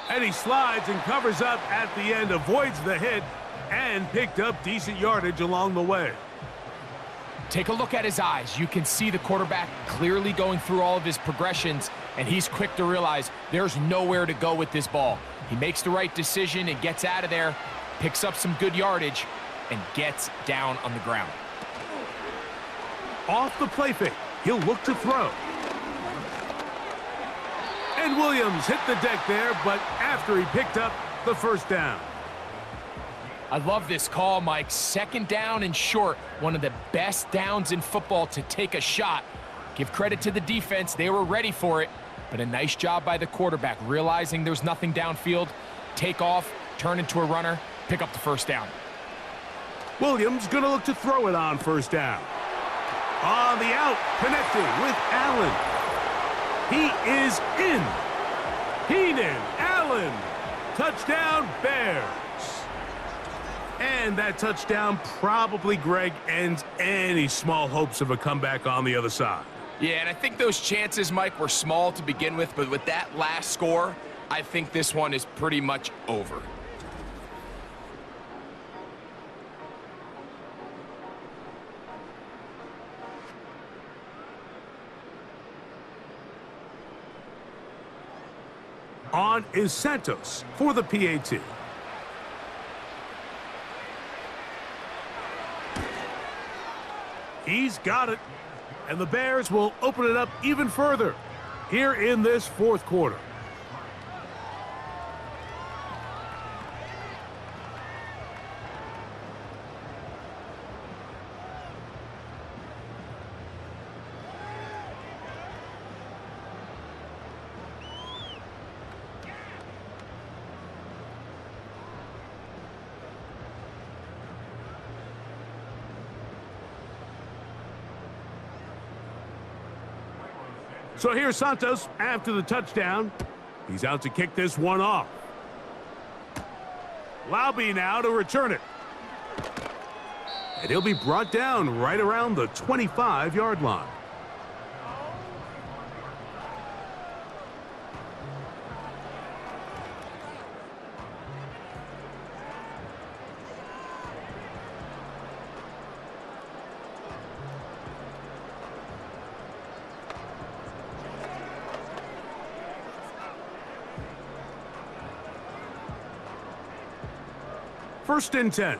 And he slides and covers up at the end, avoids the hit, and picked up decent yardage along the way. Take a look at his eyes. You can see the quarterback clearly going through all of his progressions, and he's quick to realize there's nowhere to go with this ball. He makes the right decision and gets out of there, picks up some good yardage, and gets down on the ground. Off the play fake, he'll look to throw. And Williams hit the deck there, but after he picked up the first down. I love this call, Mike. 2nd down and short. One of the best downs in football to take a shot. Give credit to the defense. They were ready for it. But a nice job by the quarterback, realizing there's nothing downfield. Take off, turn into a runner, pick up the first down. Williams going to look to throw it on 1st down. On the out, connecting with Allen. He is in. Keenan Allen. Touchdown, Bears. And that touchdown probably, Greg, ends any small hopes of a comeback on the other side. Yeah, and I think those chances, Mike, were small to begin with, but with that last score, I think this one is pretty much over. On is Santos for the PAT. He's got it, and the Bears will open it up even further here in this 4th quarter. So here's Santos after the touchdown. He's out to kick this one off. Laube now to return it. And he'll be brought down right around the 25-yard line. First and 10.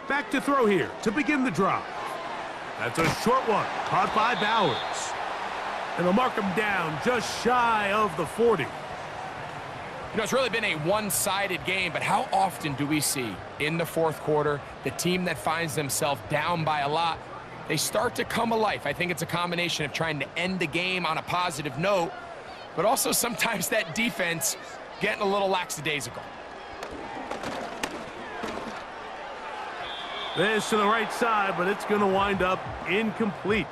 Back to throw here to begin the drive. That's a short one, caught by Bowers. And they'll mark him down just shy of the 40. You know, it's really been a one-sided game, but how often do we see in the fourth quarter the team that finds themselves down by a lot, they start to come alive? I think it's a combination of trying to end the game on a positive note, but also sometimes that defense getting a little lackadaisical. This to the right side, but it's going to wind up incomplete.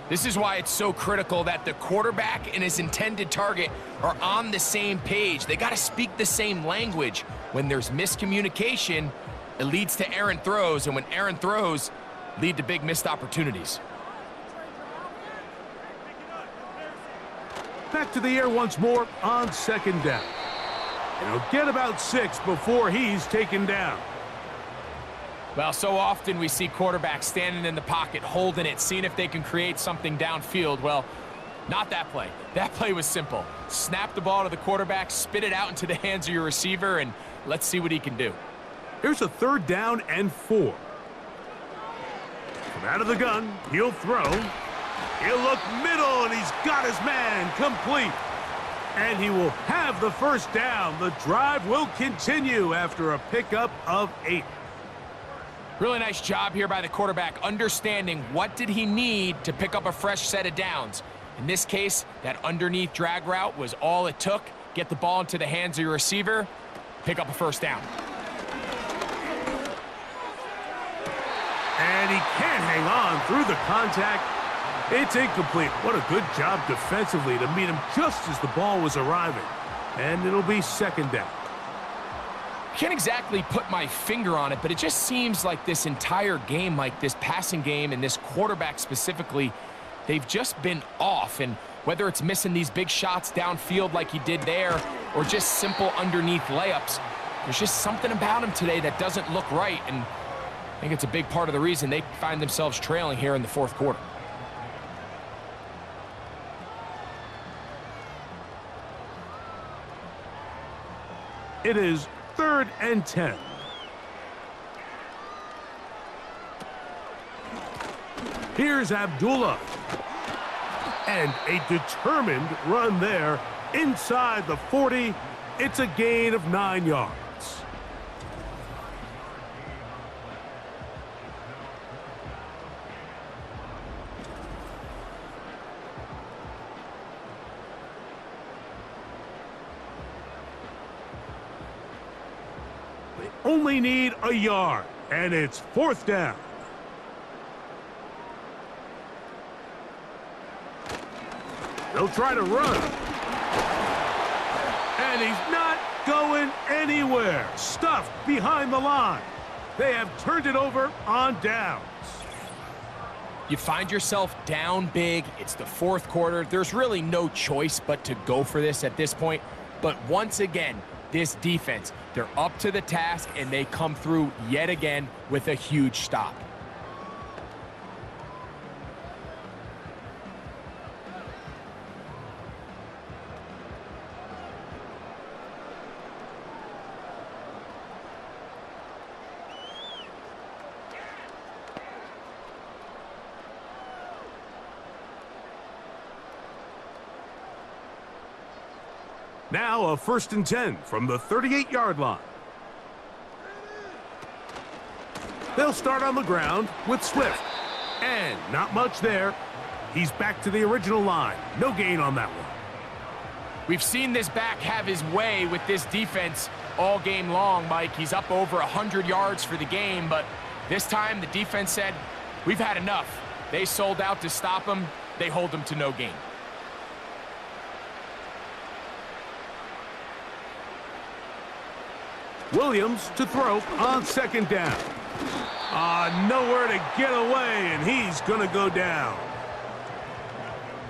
This is why it's so critical that the quarterback and his intended target are on the same page. They got to speak the same language. When there's miscommunication, it leads to errant throws, and when errant throws lead to big missed opportunities. Back to the air once more on second down. And he'll get about 6 before he's taken down. Well, so often we see quarterbacks standing in the pocket, holding it, seeing if they can create something downfield. Well, not that play. That play was simple. Snap the ball to the quarterback, spit it out into the hands of your receiver, and let's see what he can do. Here's a 3rd down and 4. From out of the gun, he'll throw. He'll look middle, and he's got his man complete. And he will have the first down. The drive will continue after a pickup of 8. Really nice job here by the quarterback, understanding what did he need to pick up a fresh set of downs. In this case, that underneath drag route was all it took. Get the ball into the hands of your receiver, pick up a first down. And he can't hang on through the contact. It's incomplete. What a good job defensively to meet him just as the ball was arriving. And it'll be 2nd down. Can't exactly put my finger on it, but it just seems like this entire game, like this passing game and this quarterback specifically, they've just been off. And whether it's missing these big shots downfield like he did there or just simple underneath layups, there's just something about him today that doesn't look right. And I think it's a big part of the reason they find themselves trailing here in the fourth quarter. It is 3rd and 10. Here's Abdullah. And a determined run there inside the 40. It's a gain of 9 yards. Only need a yard, and it's 4th down. They'll try to run. And he's not going anywhere. Stuffed behind the line. They have turned it over on downs. You find yourself down big. It's the fourth quarter. There's really no choice but to go for this at this point. But once again, this defense, they're up to the task, and they come through yet again with a huge stop. Now a 1st and 10 from the 38-yard line. They'll start on the ground with Swift. And not much there. He's back to the original line. No gain on that one. We've seen this back have his way with this defense all game long, Mike. He's up over 100 yards for the game, but This time, the defense said, we've had enough. They sold out to stop him. They hold him to no gain. Williams to throw on second down. Nowhere to get away, and he's going to go down.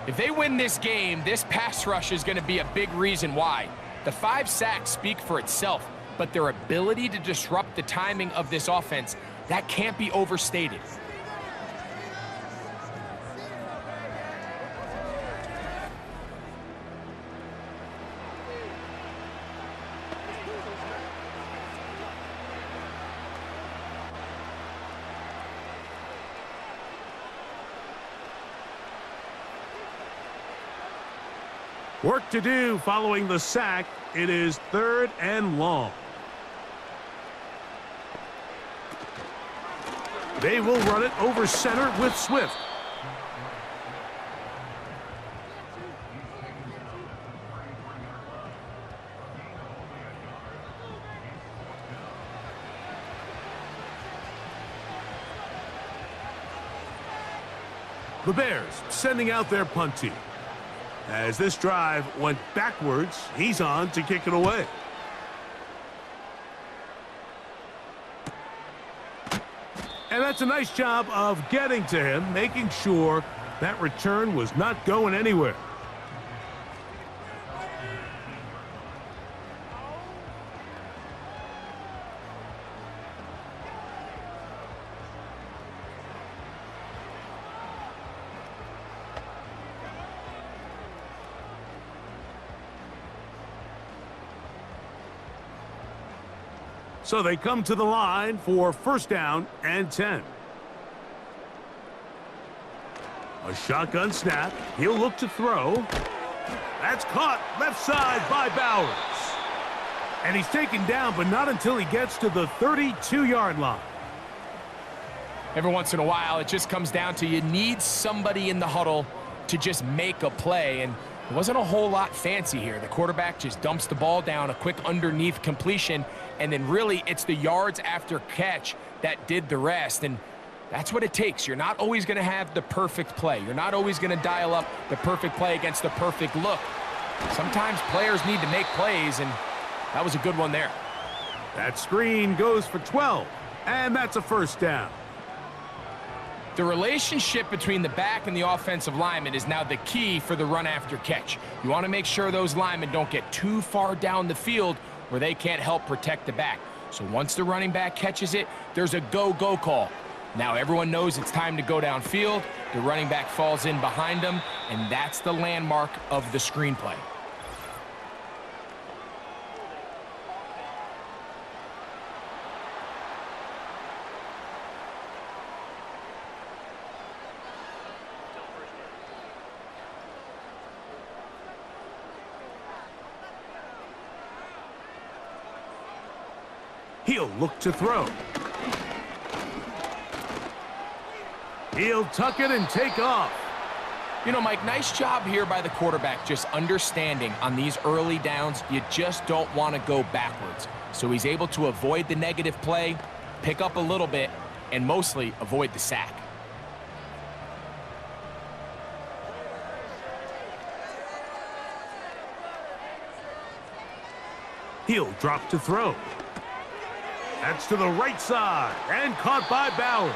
If they win this game, this pass rush is going to be a big reason why. The 5 sacks speak for itself, but their ability to disrupt the timing of this offense, that can't be overstated. Work to do following the sack. It is 3rd and long. They will run it over center with Swift. The Bears sending out their punt team. As this drive went backwards, he's on to kick it away. And that's a nice job of getting to him, making sure that return was not going anywhere. So they come to the line for 1st down and 10. A shotgun snap. He'll look to throw. That's caught left side by Bowers. And he's taken down, but not until he gets to the 32-yard line. Every once in a while, it just comes down to you need somebody in the huddle to just make a play. And it wasn't a whole lot fancy here. The quarterback just dumps the ball down, a quick underneath completion, and then really it's the yards after catch that did the rest. And that's what it takes. You're not always going to have the perfect play. You're not always going to dial up the perfect play against the perfect look. Sometimes players need to make plays, and that was a good one there. That screen goes for 12, and that's a 1st down. The relationship between the back and the offensive lineman is now the key for the run after catch. You want to make sure those linemen don't get too far down the field where they can't help protect the back. So once the running back catches it, there's a go-go call. Now everyone knows it's time to go downfield. The running back falls in behind them, and that's the landmark of the screenplay. He'll look to throw. He'll tuck it and take off. You know, Mike, nice job here by the quarterback just understanding on these early downs, you just don't want to go backwards. So he's able to avoid the negative play, pick up a little bit, and mostly avoid the sack. He'll drop to throw. That's to the right side and caught by Bowers.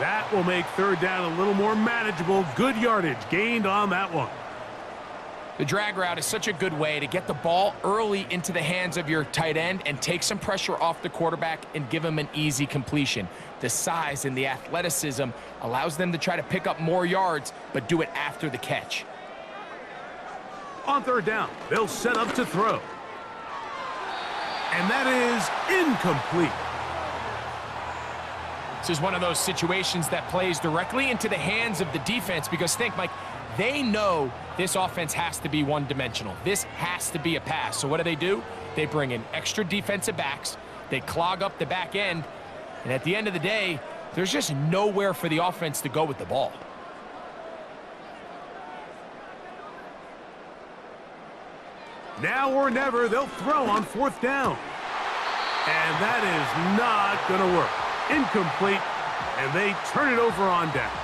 That will make 3rd down a little more manageable. Good yardage gained on that one. The drag route is such a good way to get the ball early into the hands of your tight end and take some pressure off the quarterback and give him an easy completion. The size and the athleticism allows them to try to pick up more yards, but do it after the catch. On 3rd down, they'll set up to throw. And that is incomplete. This is one of those situations that plays directly into the hands of the defense because think, Mike, they know this offense has to be one-dimensional. This has to be a pass. So what do? They bring in extra defensive backs. They clog up the back end. And at the end of the day, there's just nowhere for the offense to go with the ball. Now or never, they'll throw on 4th down. And that is not going to work. incomplete, and they turn it over on downs.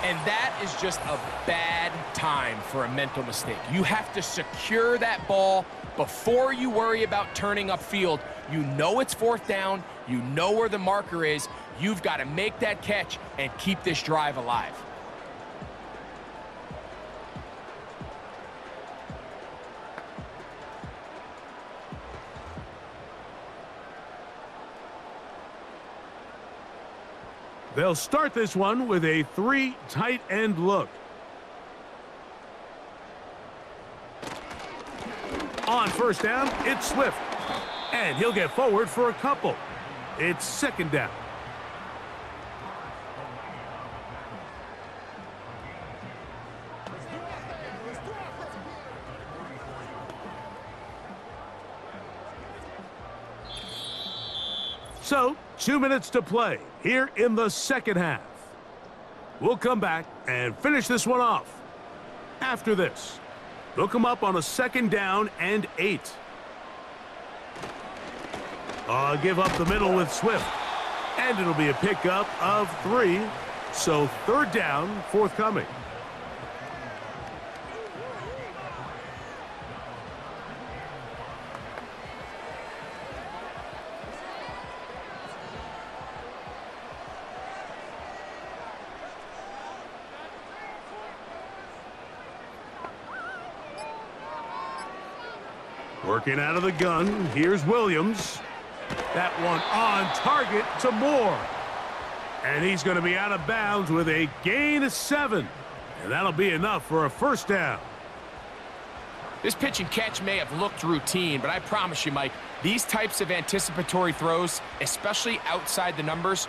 And that is just a bad time for a mental mistake. You have to secure that ball before you worry about turning upfield. You know it's fourth down. You know where the marker is. You've got to make that catch and keep this drive alive. They'll start this one with a 3 tight end look. On first down, it's Swift. And he'll get forward for a couple. It's second down. So, 2 minutes to play here in the second half. We'll come back and finish this one off. After this, they'll come up on a second down and 8. Give up the middle with Swift. And it'll be a pickup of 3. So third down forthcoming. Working out of the gun, here's Williams. That one on target to Moore. And he's going to be out of bounds with a gain of 7. And that'll be enough for a first down. This pitch and catch may have looked routine, but I promise you, Mike, these types of anticipatory throws, especially outside the numbers,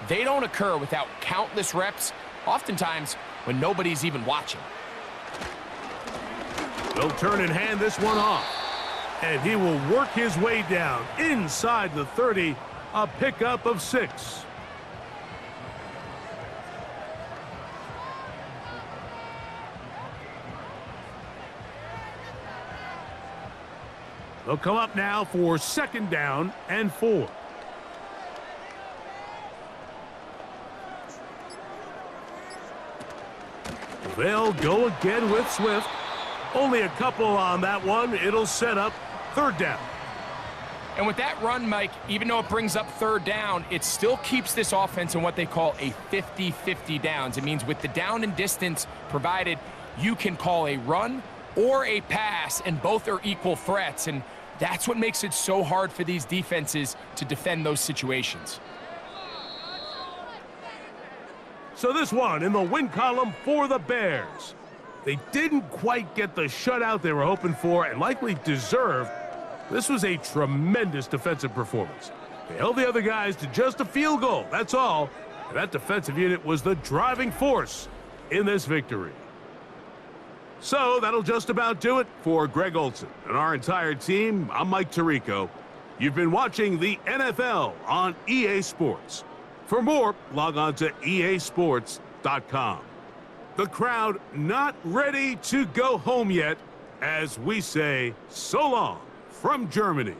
they don't occur without countless reps, oftentimes when nobody's even watching. They'll turn and hand this one off. And he will work his way down inside the 30, a pickup of 6. They'll come up now for second down and 4. They'll go again with Swift. Only a couple on that one. It'll set up third down. And with that run, Mike, even though it brings up third down, it still keeps this offense in what they call a 50-50 downs. It means with the down and distance provided, you can call a run or a pass, and both are equal threats. And that's what makes it so hard for these defenses to defend those situations. So this one in the win column for the Bears. They didn't quite get the shutout they were hoping for and likely deserved. This was a tremendous defensive performance. They held the other guys to just a field goal, that's all. And that defensive unit was the driving force in this victory. So that'll just about do it for Greg Olson and our entire team. I'm Mike Tirico. You've been watching the NFL on EA Sports. For more, log on to easports.com. The crowd not ready to go home yet as we say so long from Germany.